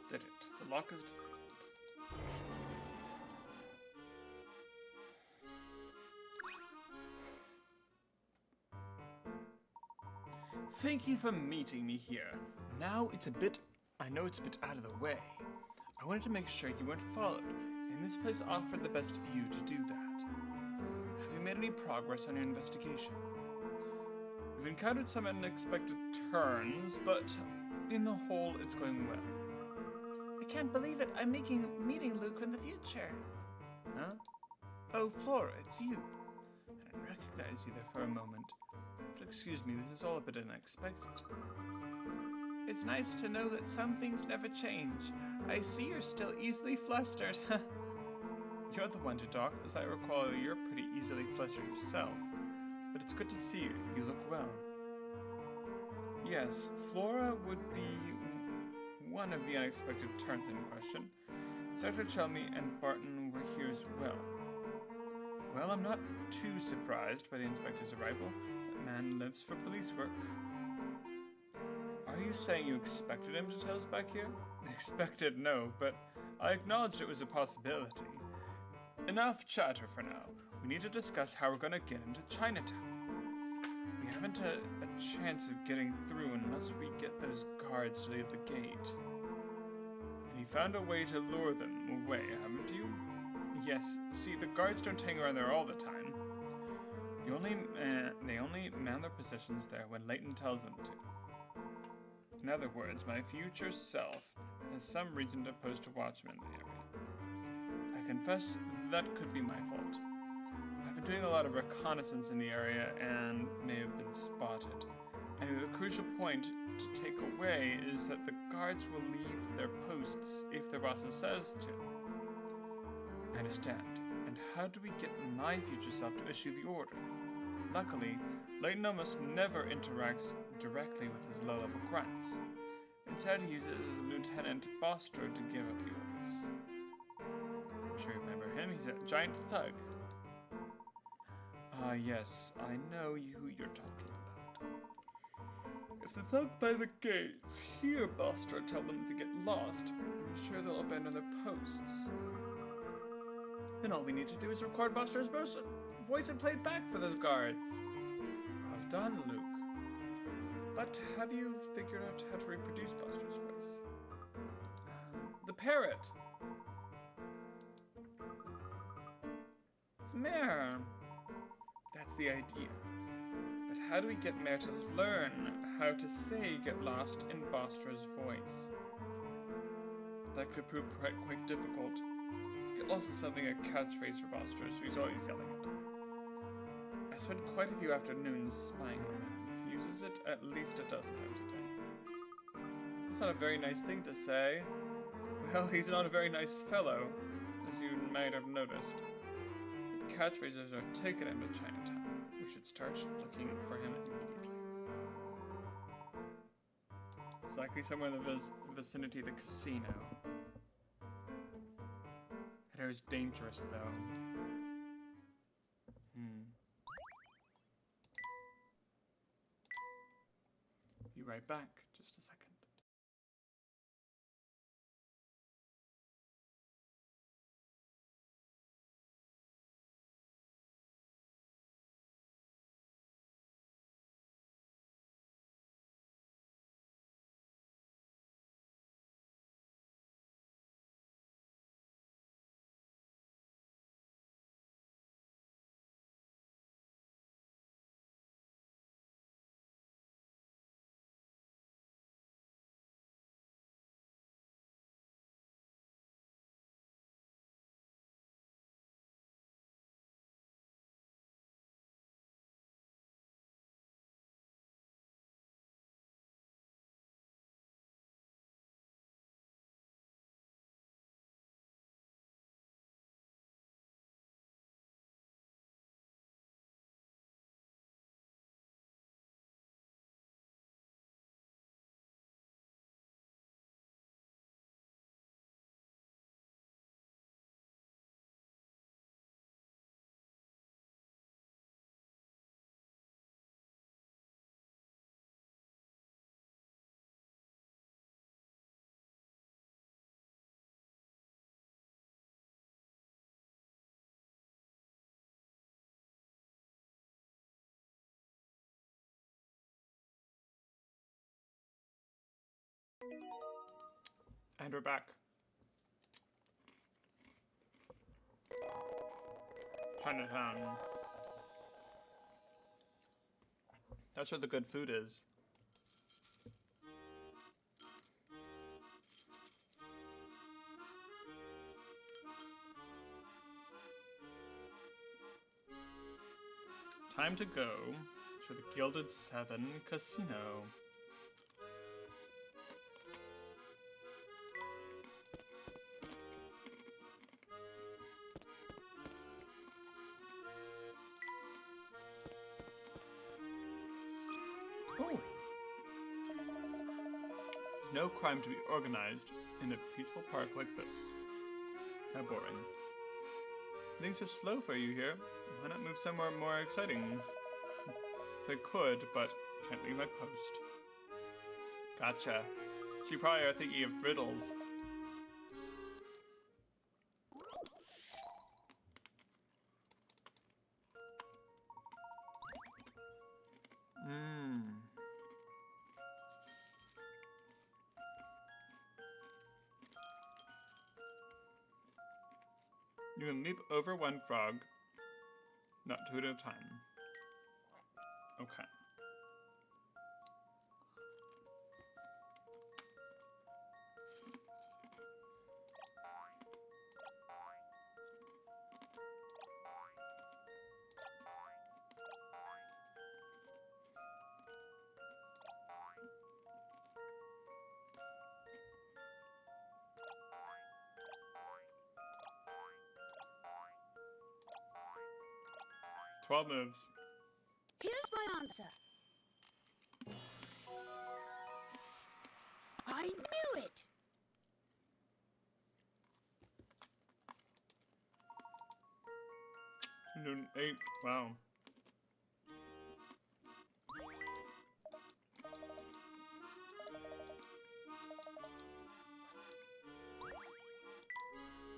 Speaker 1: Did it. The lock is disabled. Thank you for meeting me here. Now I know it's a bit out of the way. I wanted to make sure you weren't followed, and this place offered the best view to do that. Have you made any progress on your investigation? We've encountered some unexpected turns, but in the whole, it's going well. I can't believe it. I'm meeting Luke in the future. Huh? Oh, Flora, it's you. I didn't recognize you there for a moment. But excuse me, this is all a bit unexpected. It's nice to know that some things never change. I see you're still easily flustered. You're the one to talk. As I recall, you're pretty easily flustered yourself. But it's good to see you. You look well. Yes, Flora would be one of the unexpected turns in question. Inspector Chelmy and Barton were here as well. Well, I'm not too surprised by the inspector's arrival. That man lives for police work. Are you saying you expected him to tell us back here? Expected, no, but I acknowledged it was a possibility. Enough chatter for now. We need to discuss how we're going to get into Chinatown. We haven't a chance of getting through unless we get those guards to leave the gate. And you found a way to lure them away, haven't you? Yes, see, the guards don't hang around there all the time. They only man their positions there when Layton tells them to. In other words, my future self has some reason to post a watchman in the area. I confess that could be my fault. I've been doing a lot of reconnaissance in the area and may have been spotted. And the crucial point to take away is that the guards will leave their posts if their boss says to. I understand. And how do we get my future self to issue the order? Luckily, Layton almost never interacts directly with his low-level grunts. Instead, he uses Lieutenant Bostro to give up the orders. I'm sure you remember him. He's a giant thug. Ah, yes, I know who you're talking about. If the thug by the gates hear Bostro tell them to get lost, I'm sure they'll abandon their posts. Then all we need to do is record Bostro's voice and play it back for those guards. Well done, Luke. But have you figured out how to reproduce Bostro's voice? The parrot. It's Mare. That's the idea. But how do we get Mare to learn how to say get lost in Bostro's voice? That could prove quite difficult. Get lost is something a catchphrase for Bostro, so he's always yelling it. I spent quite a few afternoons spying on him. He uses it at least a dozen times a day. That's not a very nice thing to say. Well, he's not a very nice fellow, as you might have noticed. The catchphrases are taking him to Chinatown. We should start looking for him immediately. It's likely somewhere in the vicinity of the casino. That area's dangerous, though. right back. Just a second. And we're back. Chinatown. That's where the good food is. Time to go to the Gilded Seven Casino. Oh. There's no crime to be organized in a peaceful park like this. How boring. Things are slow for you here. Why not move somewhere more exciting? I could, but can't leave my post. Gotcha. So you probably are thinking of riddles. You can leap over one frog, not two at a time. Okay. Twelve moves.
Speaker 3: Here's my answer. I knew it!
Speaker 1: Noon 8. Wow.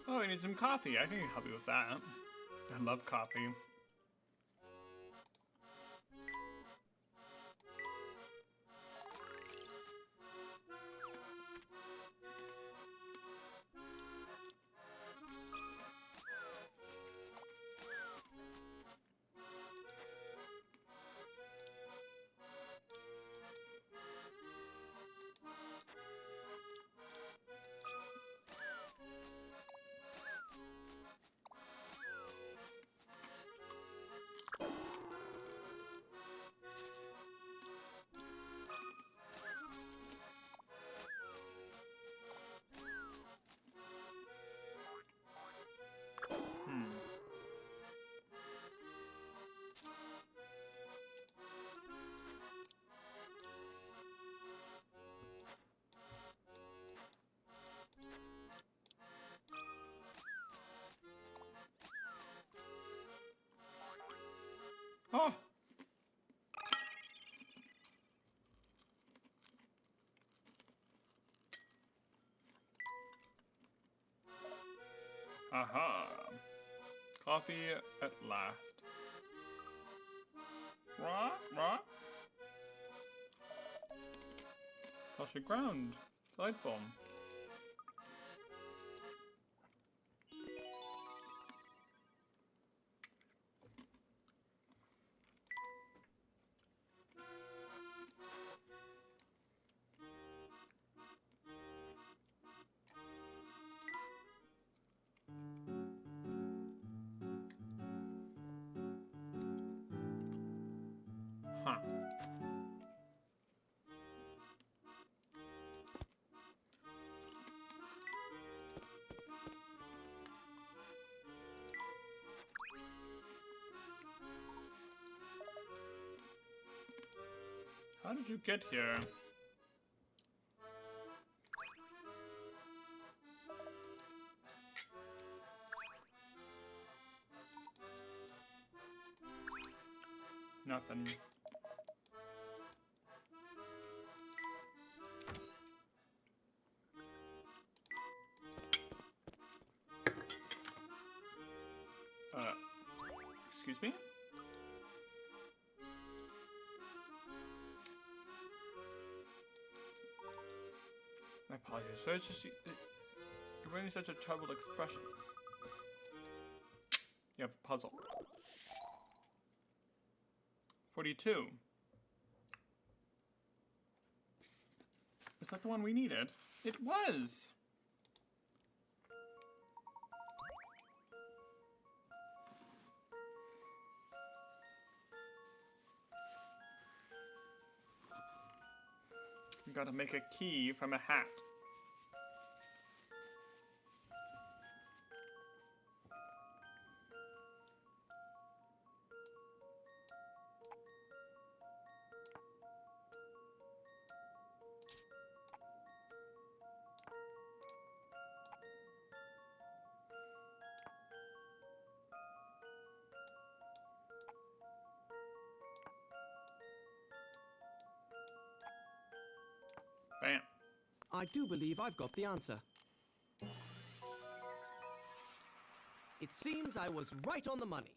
Speaker 1: Oh, I need some coffee. I can help you with that. I love coffee. Oh! coffee at last. Rah, rah. Frosted ground. Delightful. Huh. How did you get here? Nothing. Excuse me? My apologies, sir. It's just you're wearing such a troubled expression. You have a puzzle. 42. Was that the one we needed? It was! We gotta make a key from a hat. Bam.
Speaker 4: I do believe I've got the answer. It seems I was right on the money.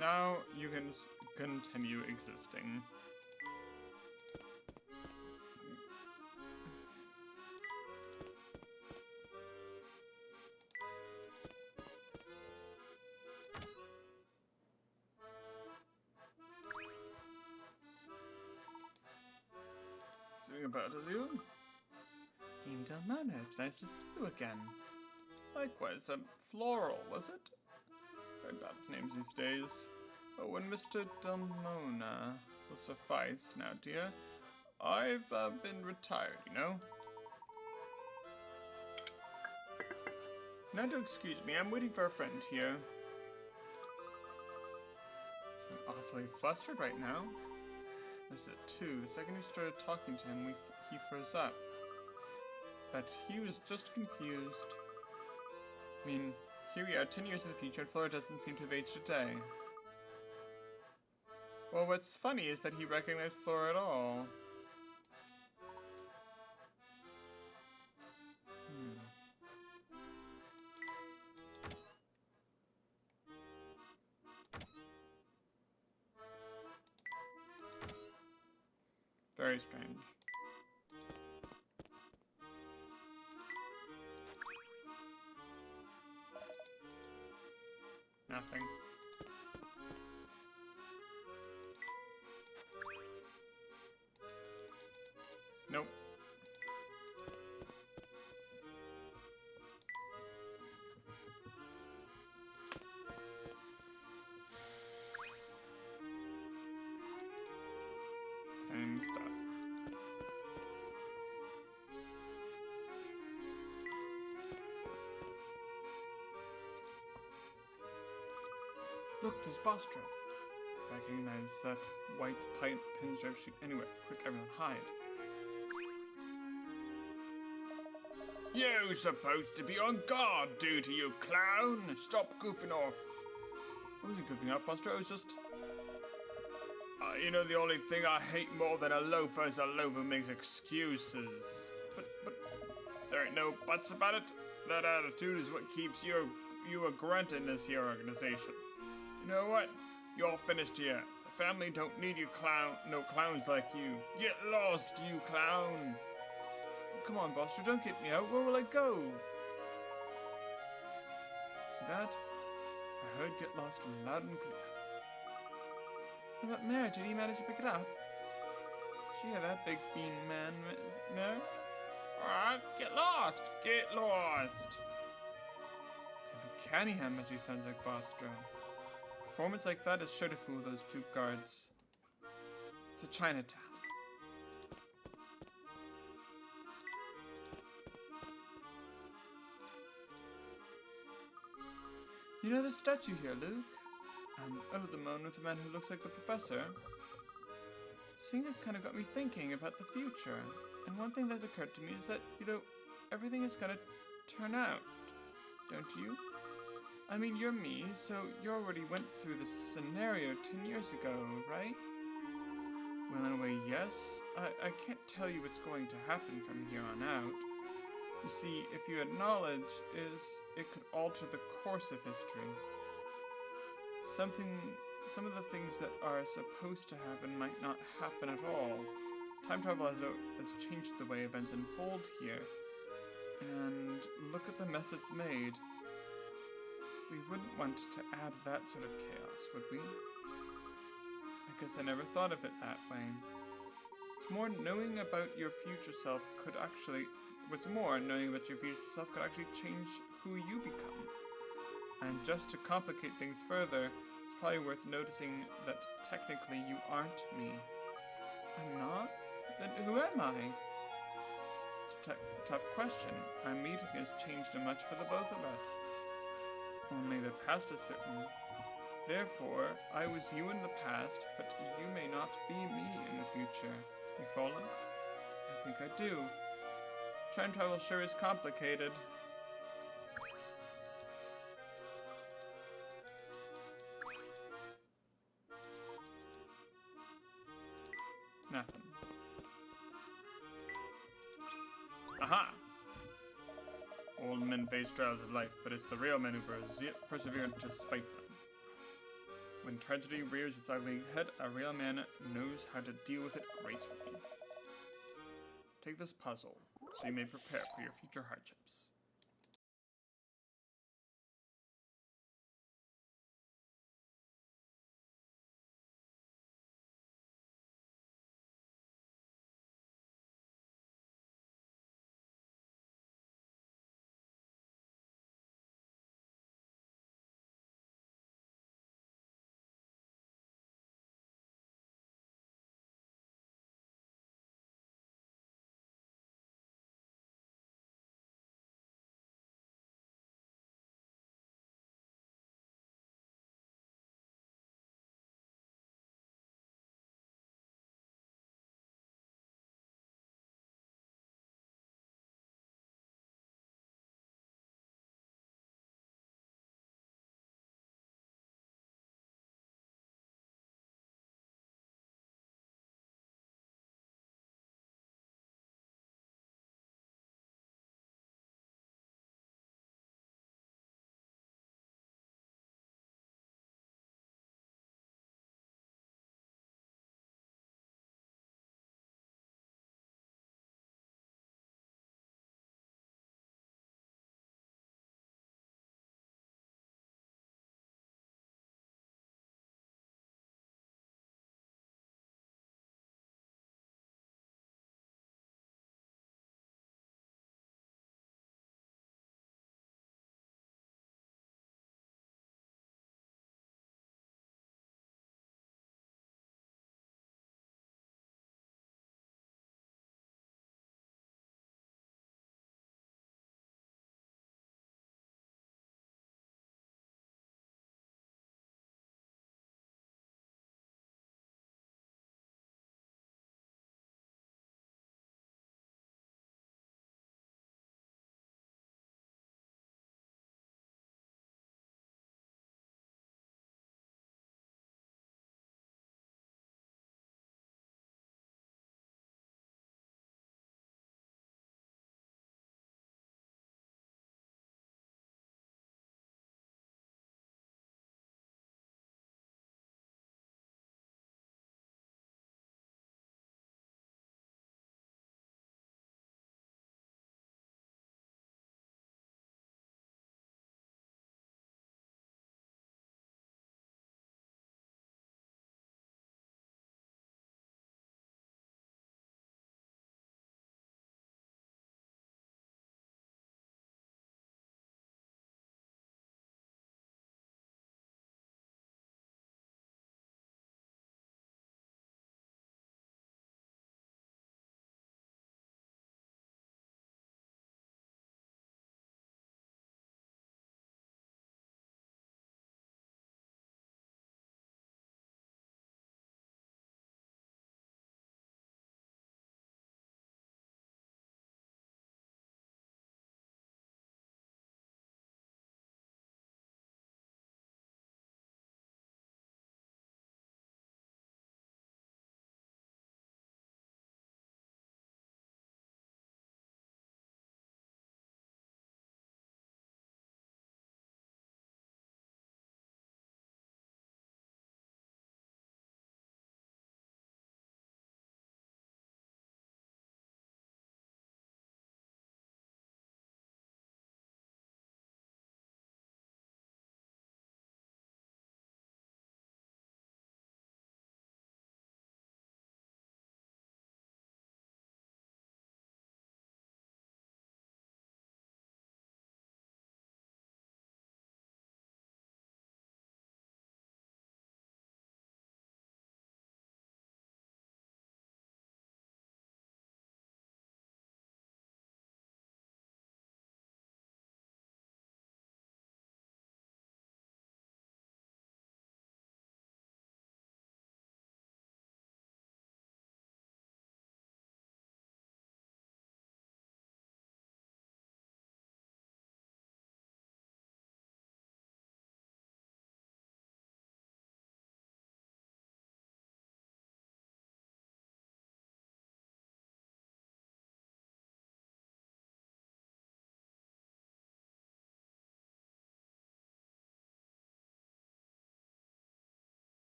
Speaker 1: Now you can continue existing. Something about us, you? Dean Delmona, it's nice to see you again. Likewise, Floral, was it? Very bad with names these days. Oh, and Mr. Delmona will suffice now, dear. I've been retired, you know. Now to excuse me, I'm waiting for a friend here. I'm awfully flustered right now. There's it too. The second we started talking to him, he froze up. But he was just confused. I mean, here we are 10 years in the future and Flora doesn't seem to have aged a day. Well, what's funny is that he recognized Flora at all. Very strange. Nothing. Nope. Same stuff. Look, there's Bostra. Recognize that white pipe pinstripe shoot anywhere. Quick, everyone, hide. You're supposed to be on guard duty, you clown! Stop goofing off. I wasn't goofing off, Bostra. I was just... you know, the only thing I hate more than a loafer is a loafer makes excuses. But There ain't no buts about it. That attitude is what keeps you a grunt in this here organization. You know what? You all finished here. The family don't need you no clowns like you. Get lost, you clown! Come on, Buster, don't get me out. Where will I go? See that? I heard get lost loud and clear. Well, that mare, did he manage to pick it up? She had that big bean man mare? Alright, get lost! Get lost! It's a Buchanan as he sounds like Bostro. Performance like that is sure to fool those two guards. To Chinatown. You know the statue here, Luke? Oh, the one with the man who looks like the professor? Seeing it kind of got me thinking about the future. And one thing that occurred to me is that, everything is gonna turn out. Don't you? I mean, you're me, so you already went through this scenario 10 years ago, right? Well, in a way, yes. I can't tell you what's going to happen from here on out. You see, if you had knowledge, it could alter the course of history. Some of the things that are supposed to happen might not happen at all. Time travel has changed the way events unfold here. And look at the mess it's made. We wouldn't want to add that sort of chaos, would we? I guess I never thought of it that way. It's more knowing about your future self could actually change who you become. And just to complicate things further, it's probably worth noticing that technically you aren't me. I'm not? Then who am I? It's a tough question. Our meeting has changed much for the both of us. Only the past is certain. Therefore, I was you in the past, but you may not be me in the future. You follow? I think I do. Time travel sure is complicated. Nothing. Aha! Old men face trials of life, but it's the real men who persevere despite them. When tragedy rears its ugly head, a real man knows how to deal with it gracefully. Take this puzzle, so you may prepare for your future hardships.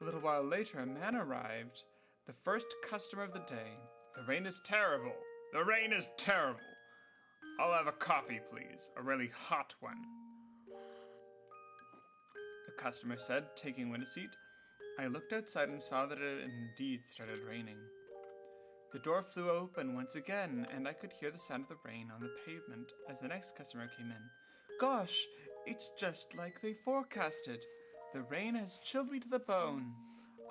Speaker 1: A little while later, a man arrived, the first customer of the day. The rain is terrible. The rain is terrible. I'll have a coffee, please. A really hot one. The customer said, taking a window seat. I looked outside and saw that it had indeed started raining. The door flew open once again, and I could hear the sound of the rain on the pavement as the next customer came in. Gosh, it's just like they forecasted. The rain has chilled me to the bone.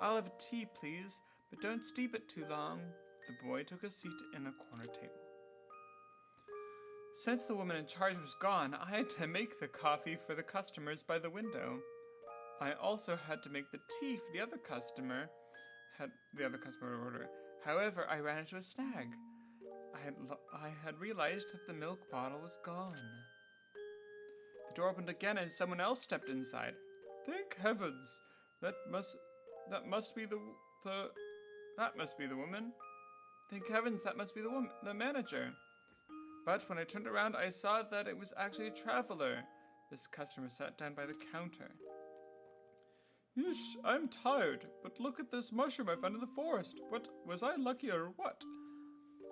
Speaker 1: I'll have a tea, please, but don't steep it too long. The boy took a seat in a corner table. Since the woman in charge was gone, I had to make the coffee for the customers by the window. I also had to make the tea for the other customer order. However, I ran into a snag. I had realized that the milk bottle was gone. The door opened again and someone else stepped inside. Thank heavens! That must be the woman. Thank heavens, that must be the manager. But when I turned around, I saw that it was actually a traveler. This customer sat down by the counter. Yeesh, I'm tired, but look at this mushroom I found in the forest. What, was I lucky or what?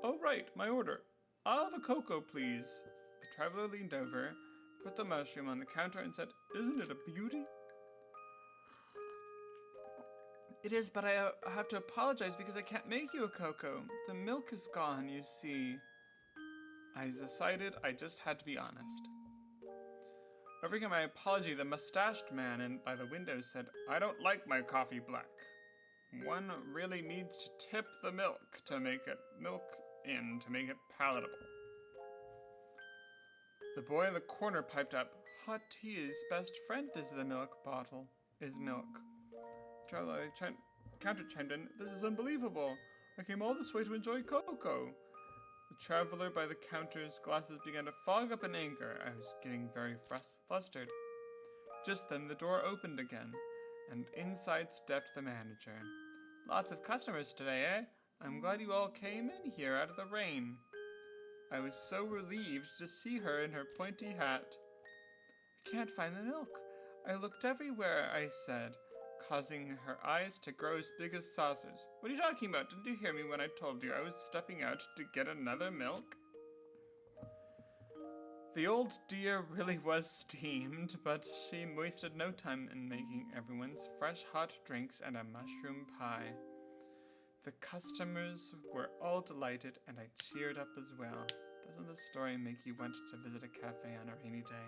Speaker 1: Oh right, my order. I'll have a cocoa, please. The traveler leaned over, put the mushroom on the counter and said, Isn't it a beauty? It is, but I have to apologize because I can't make you a cocoa. The milk is gone, you see. I decided I just had to be honest. Overhearing my apology, the mustached man by the window said, I don't like my coffee black. One really needs to tip the milk to make it palatable. The boy in the corner piped up, Hot tea's best friend is the milk bottle. Traveler counter chimed in, This is unbelievable. I came all this way to enjoy cocoa. The traveler by the counter's glasses began to fog up in anger. I was getting very flustered. Just then the door opened again, and inside stepped the manager. Lots of customers today, eh? I'm glad you all came in here out of the rain. I was so relieved to see her in her pointy hat. I can't find the milk. I looked everywhere, I said, causing her eyes to grow as big as saucers. What are you talking about? Didn't you hear me when I told you I was stepping out to get another milk? The old dear really was steamed, but she wasted no time in making everyone's fresh hot drinks and a mushroom pie. The customers were all delighted, and I cheered up as well. Doesn't this story make you want to visit a cafe on a rainy day?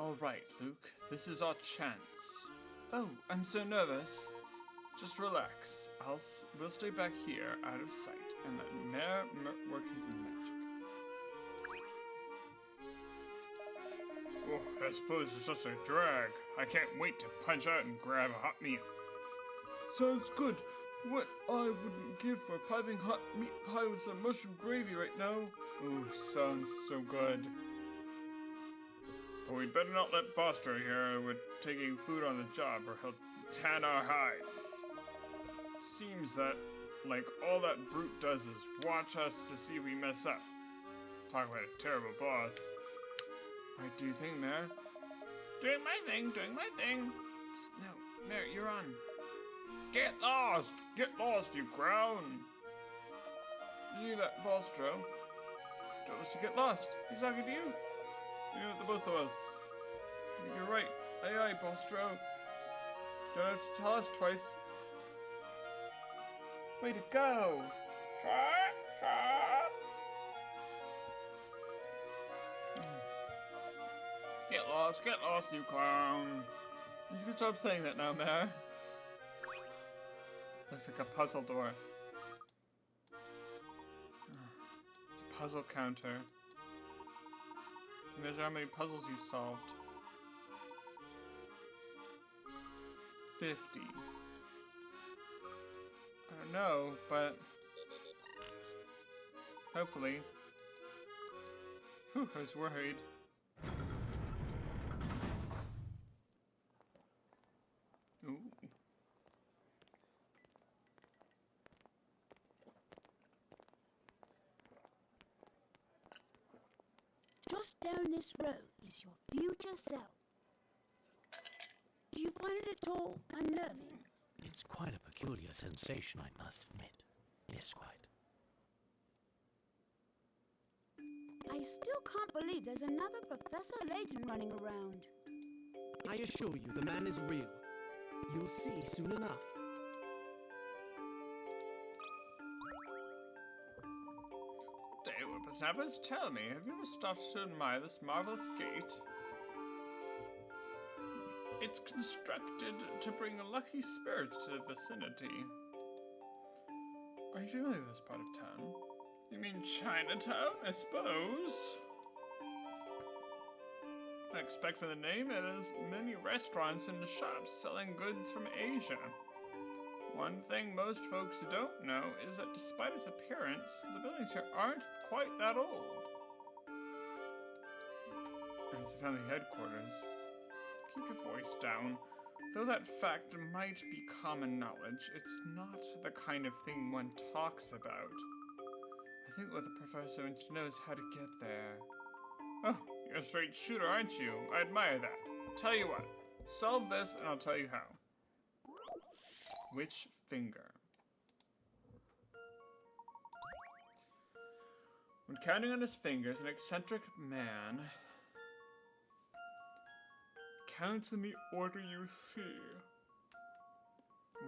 Speaker 1: All right, Luke. This is our chance. Oh, I'm so nervous. Just relax. We'll stay back here, out of sight, and let Mayor work his magic. Oh, I suppose it's just a drag. I can't wait to punch out and grab a hot meal. Sounds good. What I wouldn't give for piping hot meat pie with some mushroom gravy right now. Ooh, sounds so good. But we better not let Buster hear we're taking food on the job or he'll tan our hides. Seems that, like, all that brute does is watch us to see if we mess up. Talk about a terrible boss. Right, do you think, Mayor? Doing my thing, Psst, no, Mayor, you're on. Get lost, you crown. You let Bostro told us to get lost. He's talking to you. You know, the both of us. You're right. Aye, aye, Bostro. Don't have to tell us twice. Way to go! Get lost, you clown! You can stop saying that now, Mayor. Looks like a puzzle door. It's a puzzle counter. Measure how many puzzles you solved. 50. I don't know, but hopefully. Whew, I was worried. Ooh.
Speaker 3: Just down this road is your future self. Do you find it at all unnerving?
Speaker 2: It's quite a peculiar sensation, I must admit. Yes, quite.
Speaker 3: I still can't believe there's another Professor Layton running around.
Speaker 4: I assure you, the man is real. You'll see soon enough.
Speaker 1: Day whippersnappers, tell me, have you ever stopped to admire this marvelous gate? It's constructed to bring lucky spirits to the vicinity. Are you familiar with this part of town? You mean Chinatown, I suppose? I expect from the name it has many restaurants and shops selling goods from Asia. One thing most folks don't know is that despite its appearance, the buildings here aren't quite that old. It's the family headquarters. Keep your voice down. Though that fact might be common knowledge, it's not the kind of thing one talks about. I think what the professor wants to know is how to get there. Oh, you're a straight shooter, aren't you? I admire that. Tell you what, solve this and I'll tell you how. Which finger? When counting on his fingers, an eccentric man counts in the order you see.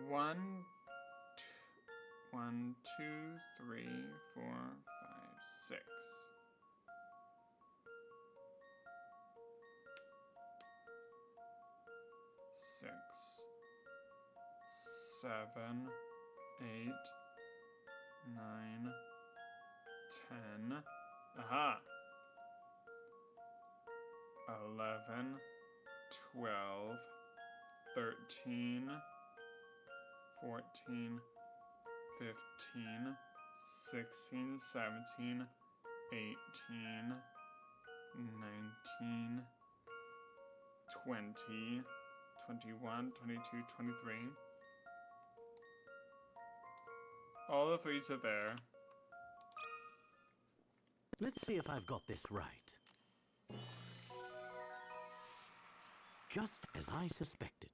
Speaker 1: 1, 2, 3, 4, 5, 6. 6, 7, 8, 9, 10. Aha! 11, 12, 13, 14, 15, 16, 17, 18, 19, 20, 21, 22, 23. All the threes are there.
Speaker 2: Let's see if I've got this right. Just as I suspected.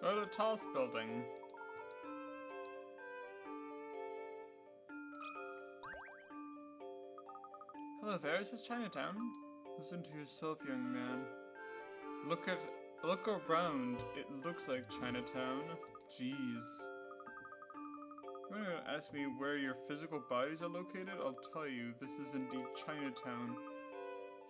Speaker 1: Go to the tallest building. Hello there, is this Chinatown? Listen to yourself, young man. Look at Look around. It looks like Chinatown. Jeez. You're going to ask me where your physical bodies are located? I'll tell you, this is indeed Chinatown.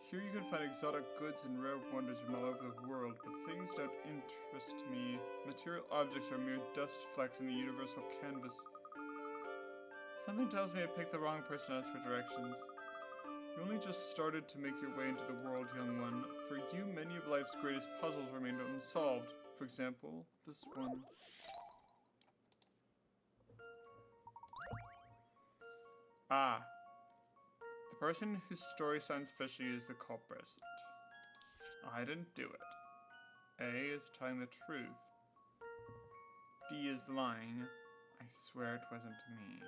Speaker 1: Here you can find exotic goods and rare wonders from all over the world, but things don't interest me. Material objects are mere dust flecks in the universal canvas. Something tells me I picked the wrong person to ask for directions. You only just started to make your way into the world, young one. For you, many of life's greatest puzzles remained unsolved. For example, this one. Ah. The person whose story sounds fishy is the culprit. I didn't do it. A is telling the truth. D is lying. I swear it wasn't me.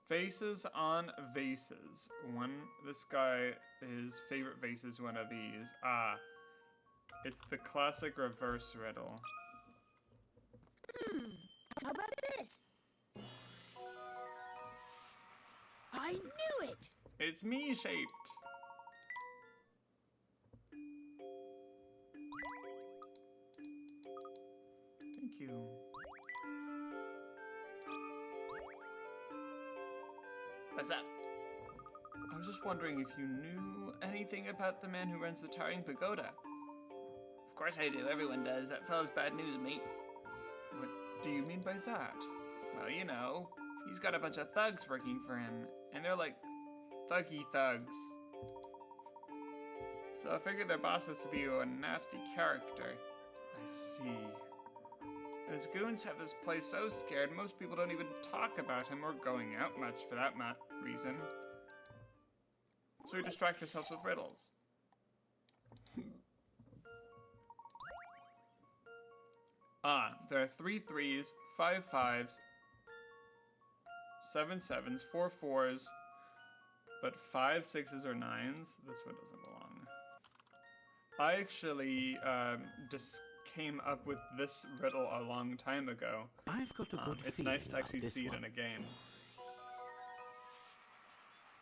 Speaker 1: Faces on vases. This guy, his favorite vase is one of these. Ah, it's the classic reverse riddle.
Speaker 3: How about this? I knew it!
Speaker 1: It's me-shaped. Thank you. What's up? I was just wondering if you knew anything about the man who runs the Towering Pagoda.
Speaker 5: Of course I do, everyone does. That fellow's bad news, mate.
Speaker 1: What do you mean by that?
Speaker 5: Well, you know, he's got a bunch of thugs working for him, and they're like thuggy thugs.
Speaker 1: So I figured their boss has to be a nasty character.
Speaker 5: I see. And his goons have this place so scared, most people don't even talk about him or going out much for that matter.
Speaker 1: reason. So we distract ourselves with riddles. There are 3 3s, 5 5s, 7 7s, 4 4s, but 5 6s or 9s. This one doesn't belong. I actually just came up with this riddle a long time ago.
Speaker 2: I've got a good
Speaker 1: It's
Speaker 2: feeling
Speaker 1: nice to
Speaker 2: about
Speaker 1: actually
Speaker 2: this
Speaker 1: see it
Speaker 2: one.
Speaker 1: in a game.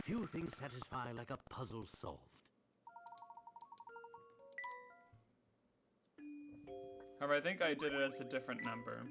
Speaker 2: Few things satisfy like a puzzle solved.
Speaker 1: However, I think I did it as a different number.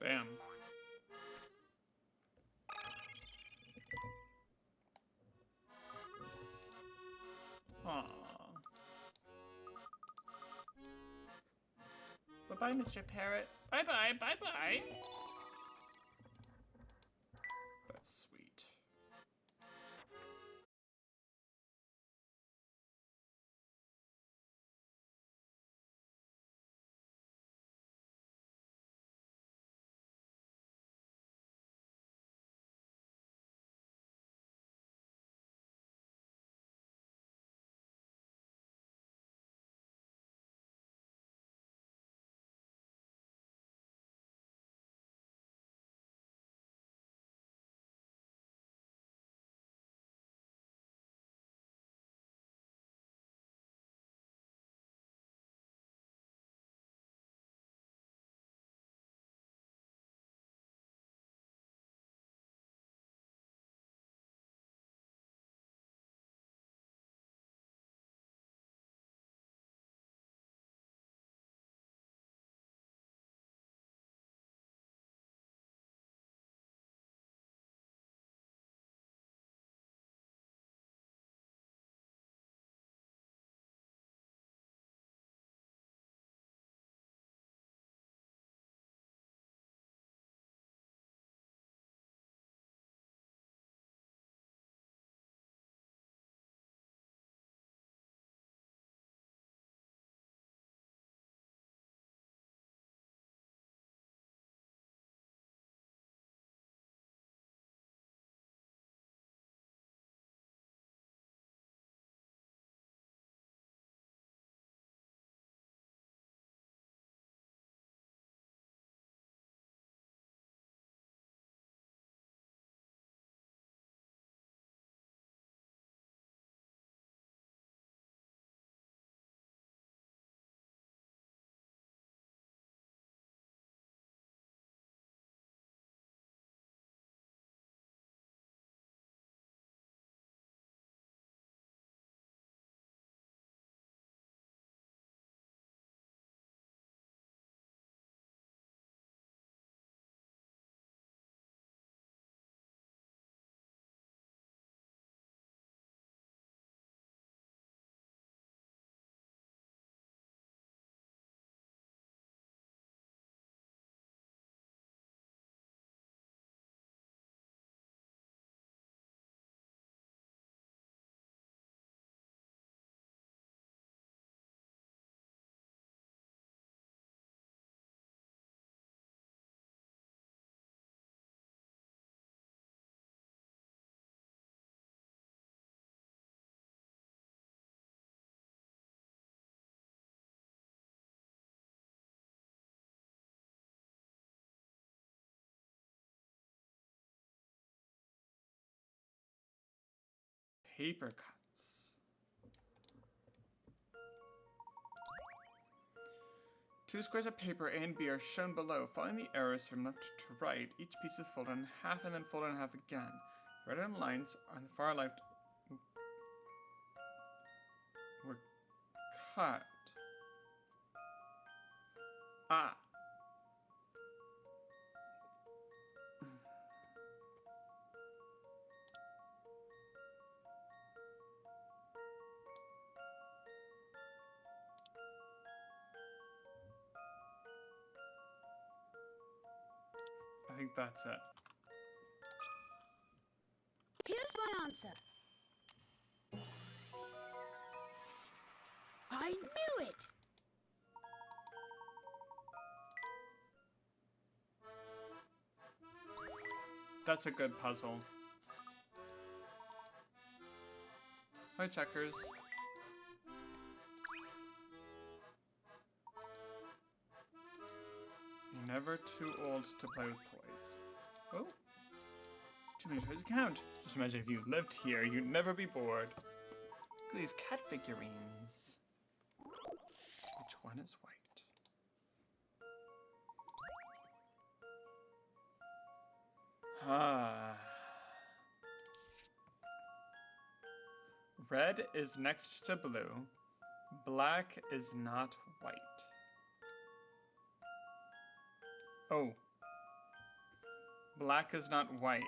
Speaker 1: Bam. Aww. Bye-bye, Mr. Parrot. Bye-bye, bye-bye. That's sweet. Paper cuts. 2 squares of paper A and B are shown below. Following the arrows from left to right, each piece is folded in half and then folded in half again. Red lines on the far left were cut. Ah. I think that's it.
Speaker 3: Here's my answer. I knew it!
Speaker 1: That's a good puzzle. Hi, checkers. You're never too old to play with toys. Oh. Too many toys to count. Just imagine if you lived here, you'd never be bored. Look at these cat figurines. Which one is white? Ah. Red is next to blue. Black is not white. Oh. Black is not white.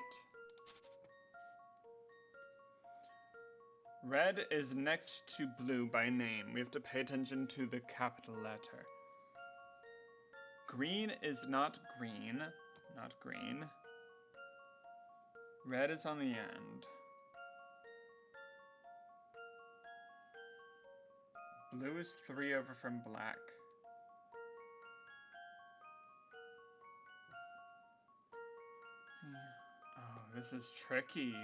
Speaker 1: Red is next to blue by name. We have to pay attention to the capital letter. Green is not green. Not green. Red is on the end. Blue is 3 over from black. Oh, this is tricky.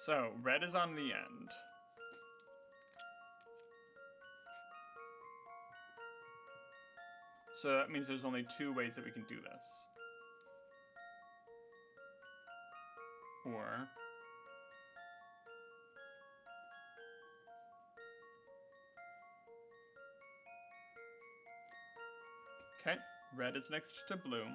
Speaker 1: So, red is on the end. So that means there's only 2 ways that we can do this. Or okay, red is next to blue.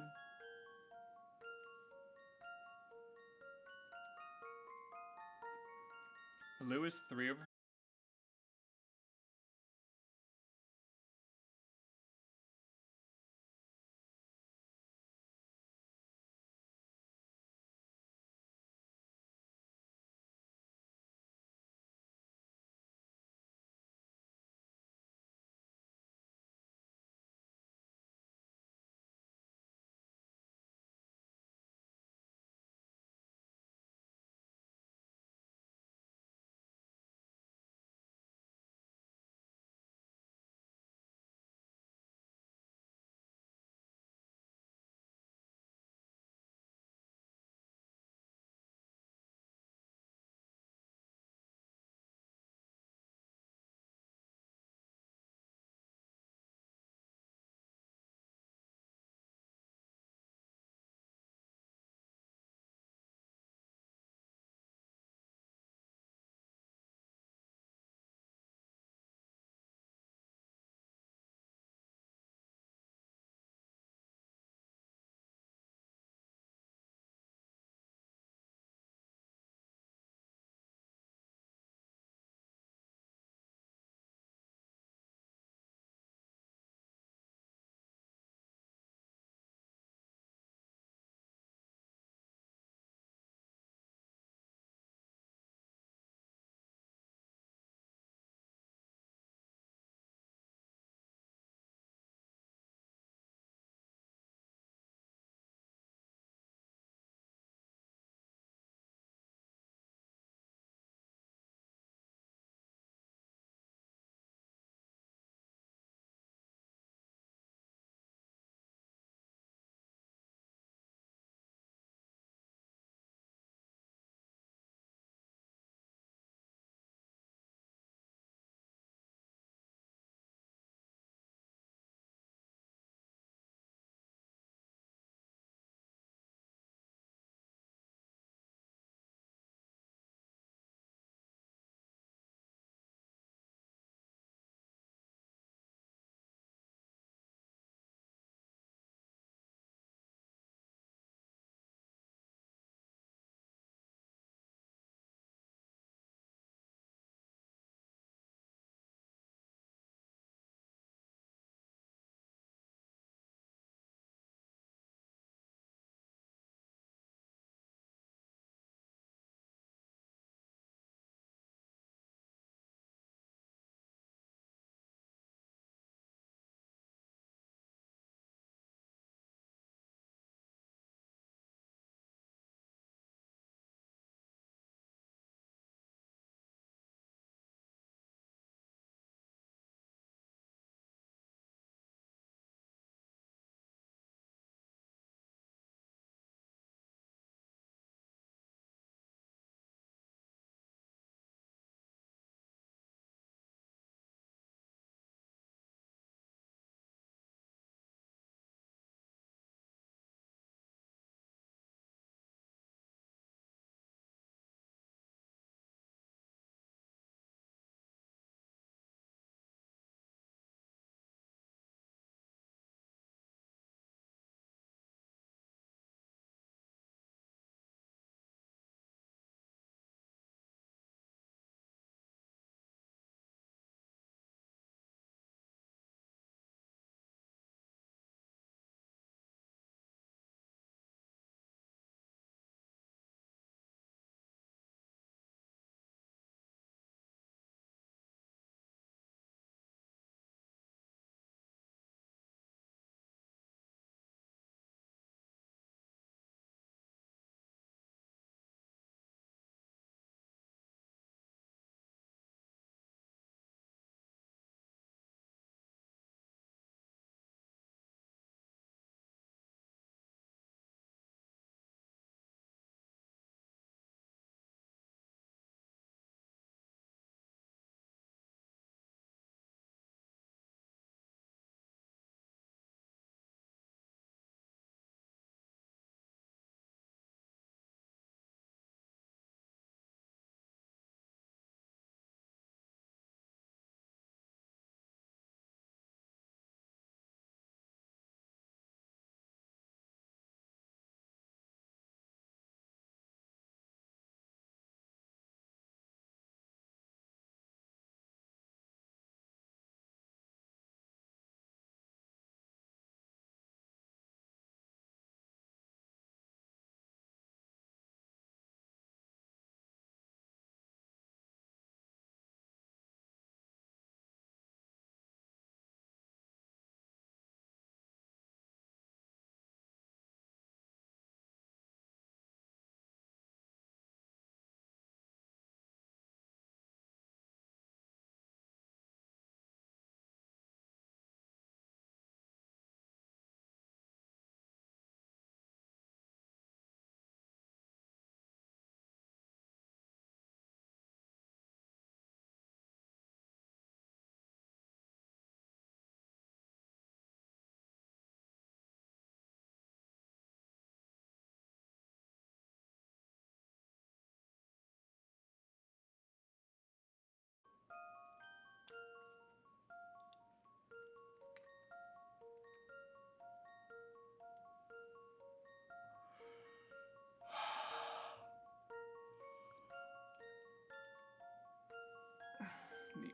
Speaker 1: Blue is 3 over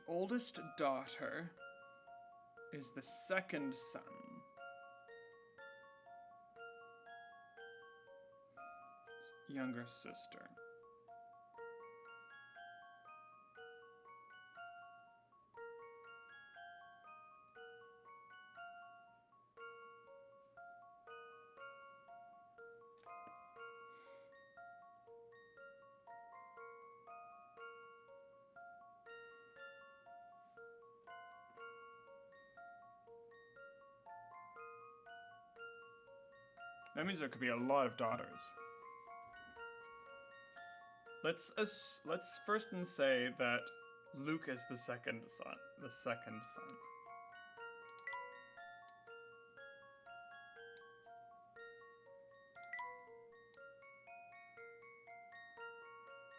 Speaker 1: oldest daughter is the second son. Younger sister. That means there could be a lot of daughters. Let's first say that Luke is the second son.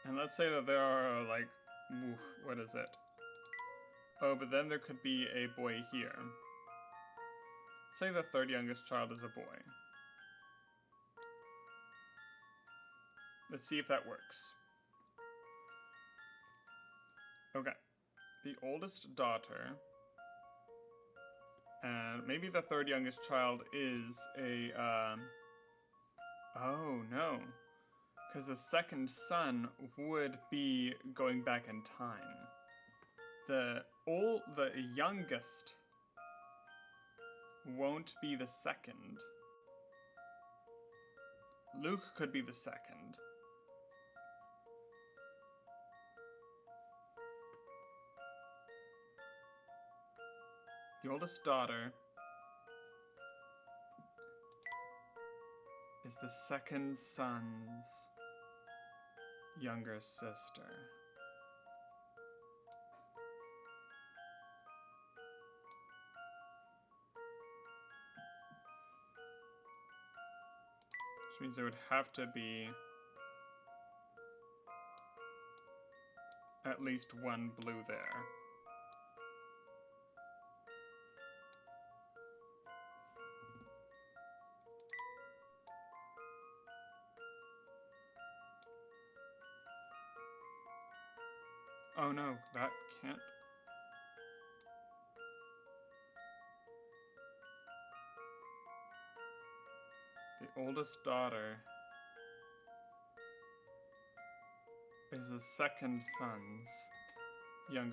Speaker 1: And let's say that there are like, what is it? Oh, but then there could be a boy here. Say the third youngest child is a boy. Let's see if that works. Okay. The oldest daughter, and maybe the third youngest child is a, oh no. Because the second son would be going back in time. The youngest won't be the second. Luke could be the second. The oldest daughter is the second son's younger sister. Which means there would have to be at least one blue there. Oh no, that can't. The oldest daughter is the second son's younger.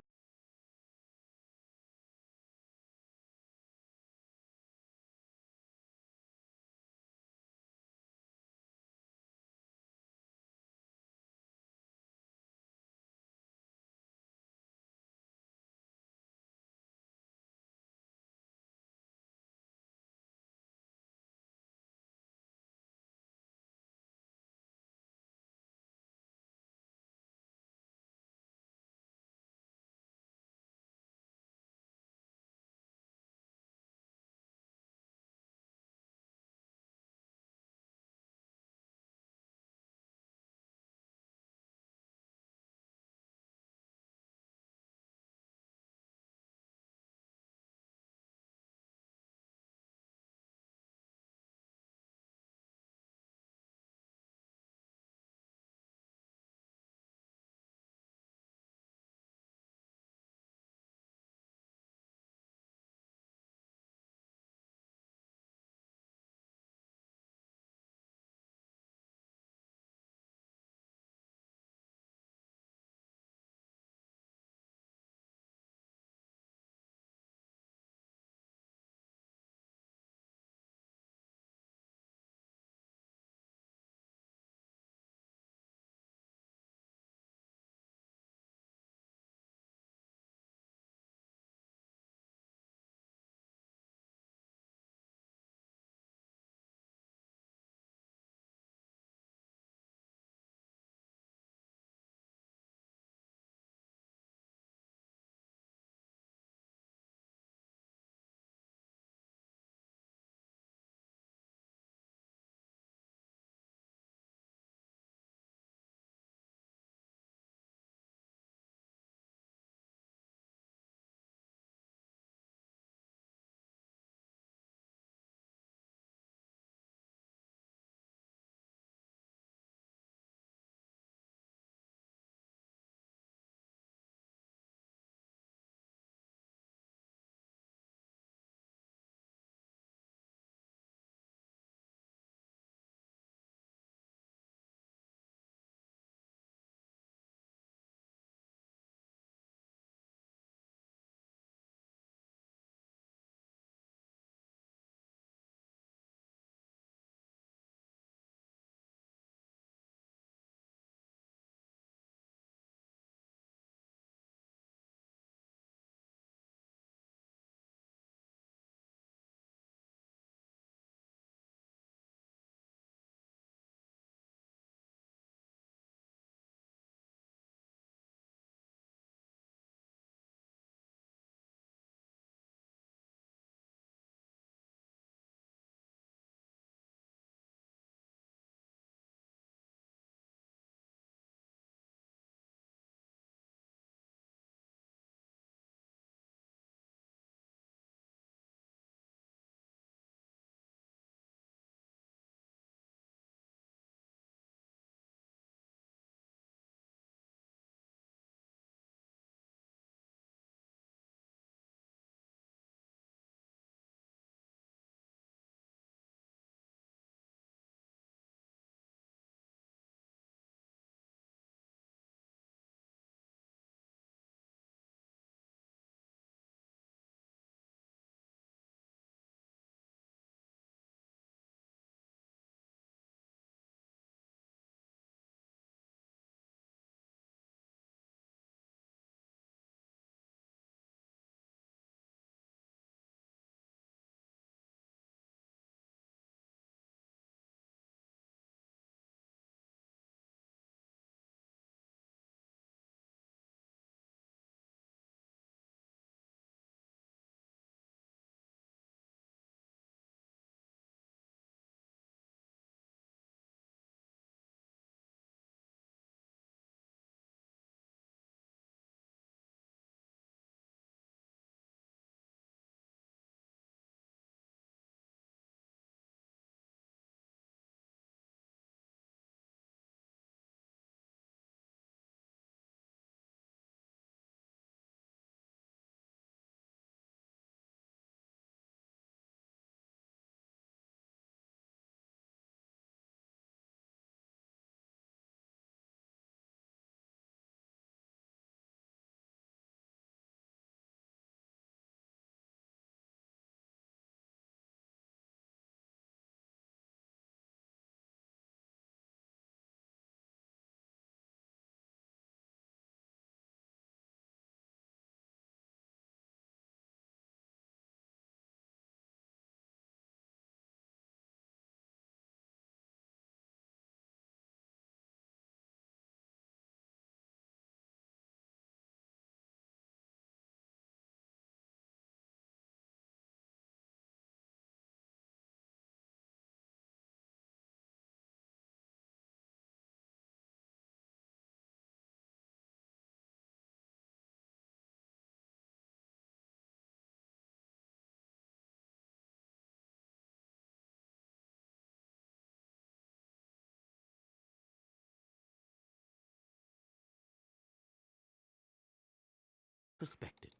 Speaker 2: Respected.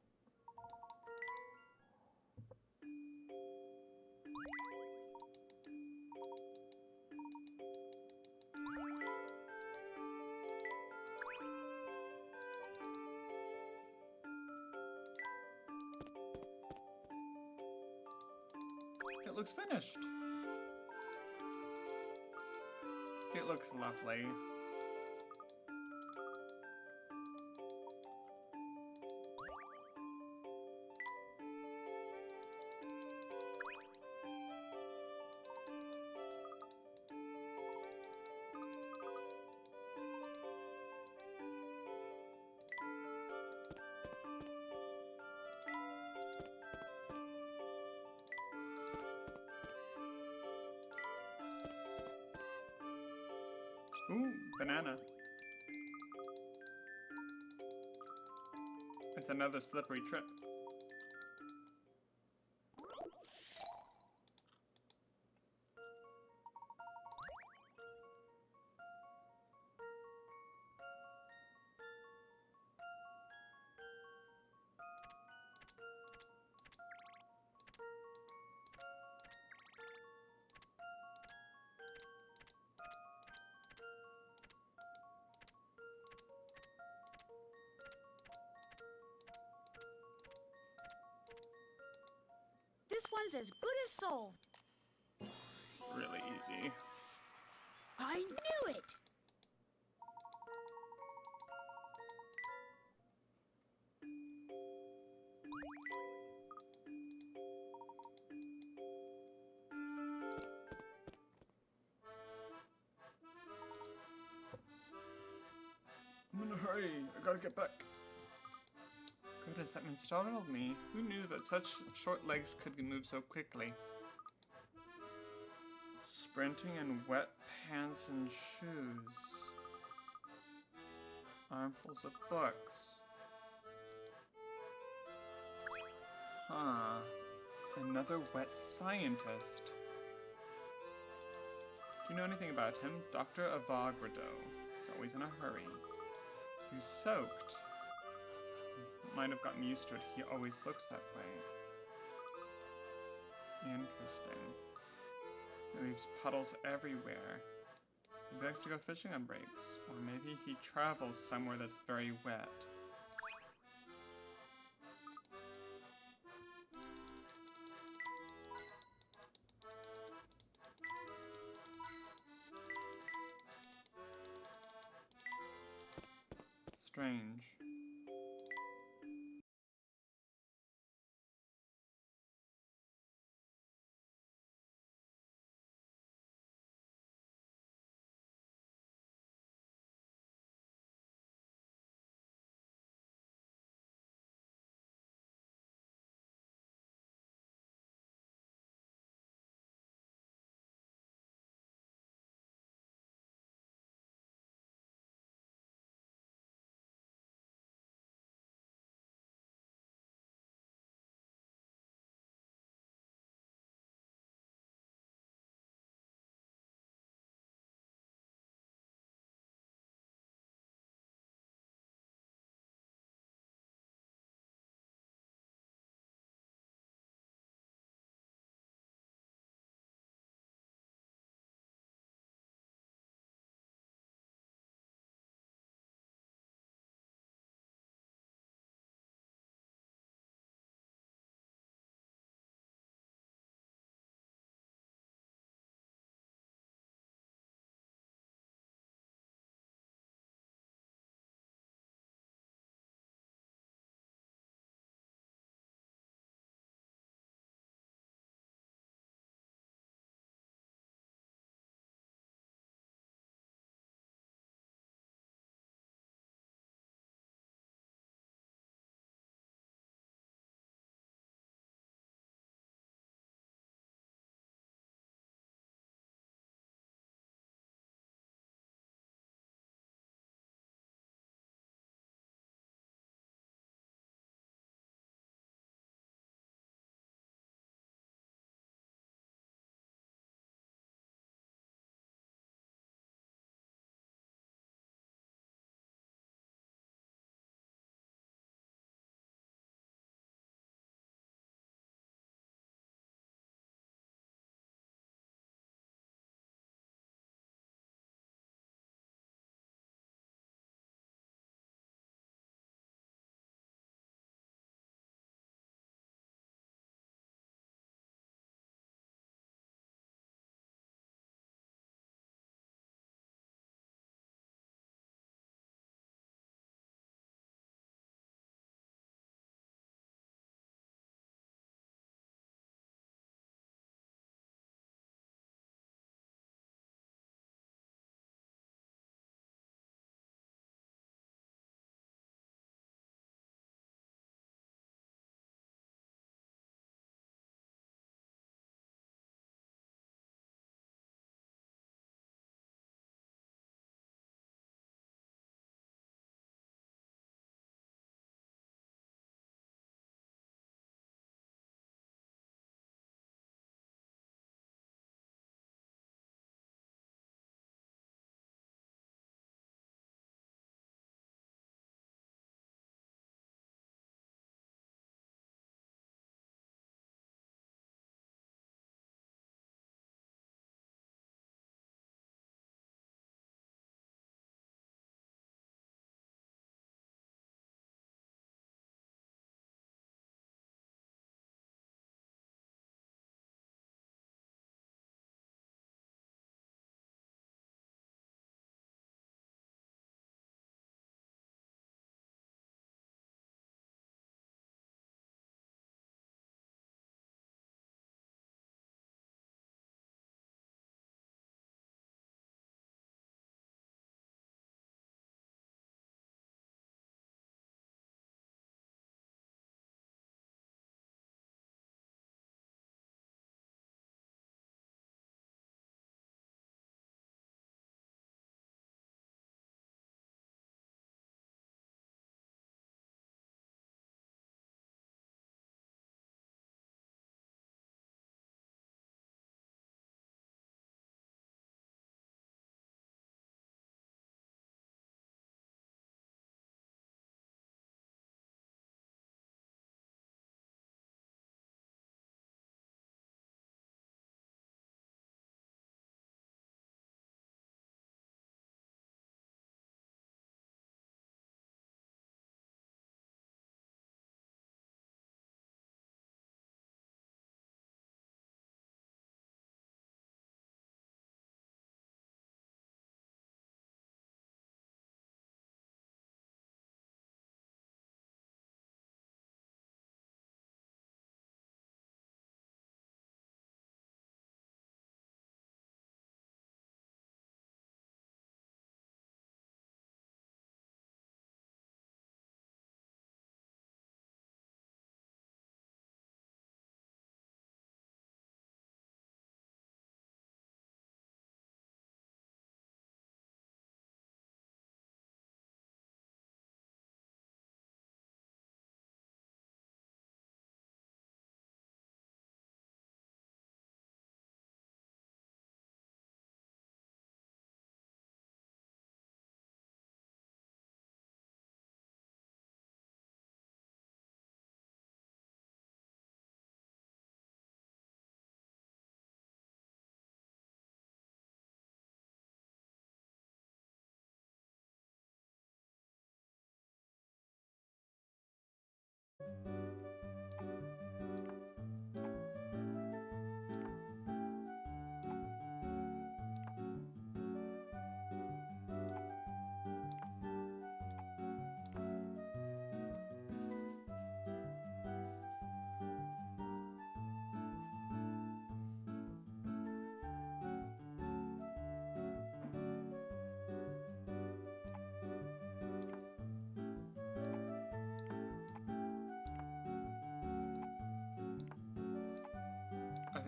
Speaker 1: It looks finished. It looks lovely. Ooh, banana. It's another slippery trip.
Speaker 3: This one's as good as solved.
Speaker 1: Really easy.
Speaker 3: I knew it!
Speaker 1: I'm in a hurry. I gotta get back. Goodness, that man startled me. Who knew that such short legs could move so quickly? Sprinting in wet pants and shoes. Armfuls of books. Huh. Another wet scientist. Do you know anything about him? Dr. Avogadro. He's always in a hurry. He's soaked. Might have gotten used to it. He always looks that way. Interesting. He leaves puddles everywhere. He likes to go fishing on breaks. Or maybe he travels somewhere that's very wet. Strange.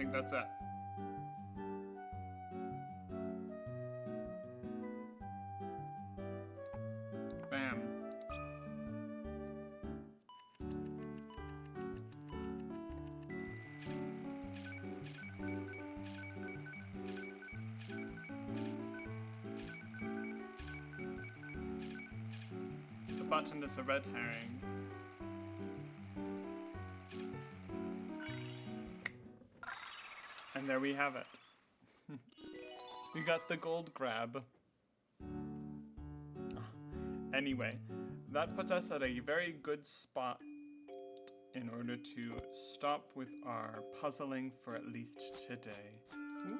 Speaker 1: think that's it. Bam. The button is a red herring. And there we have it. We got the gold grab. Anyway, that puts us at a very good spot in order to stop with our puzzling for at least today. Ooh.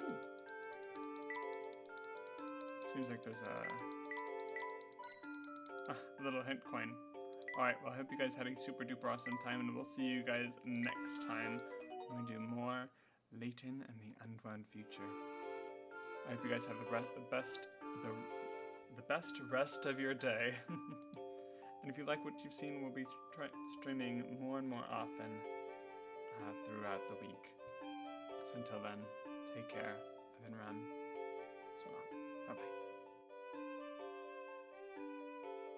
Speaker 1: Seems like there's a little hint coin. Alright, well I hope you guys had a super duper awesome time, and we'll see you guys next time when we do more Layton and the Unwound Future. I hope you guys have the best rest of your day. And if you like what you've seen, we'll be streaming more and more often throughout the week. So until then, take care. I've been Rem. So long. Bye-bye.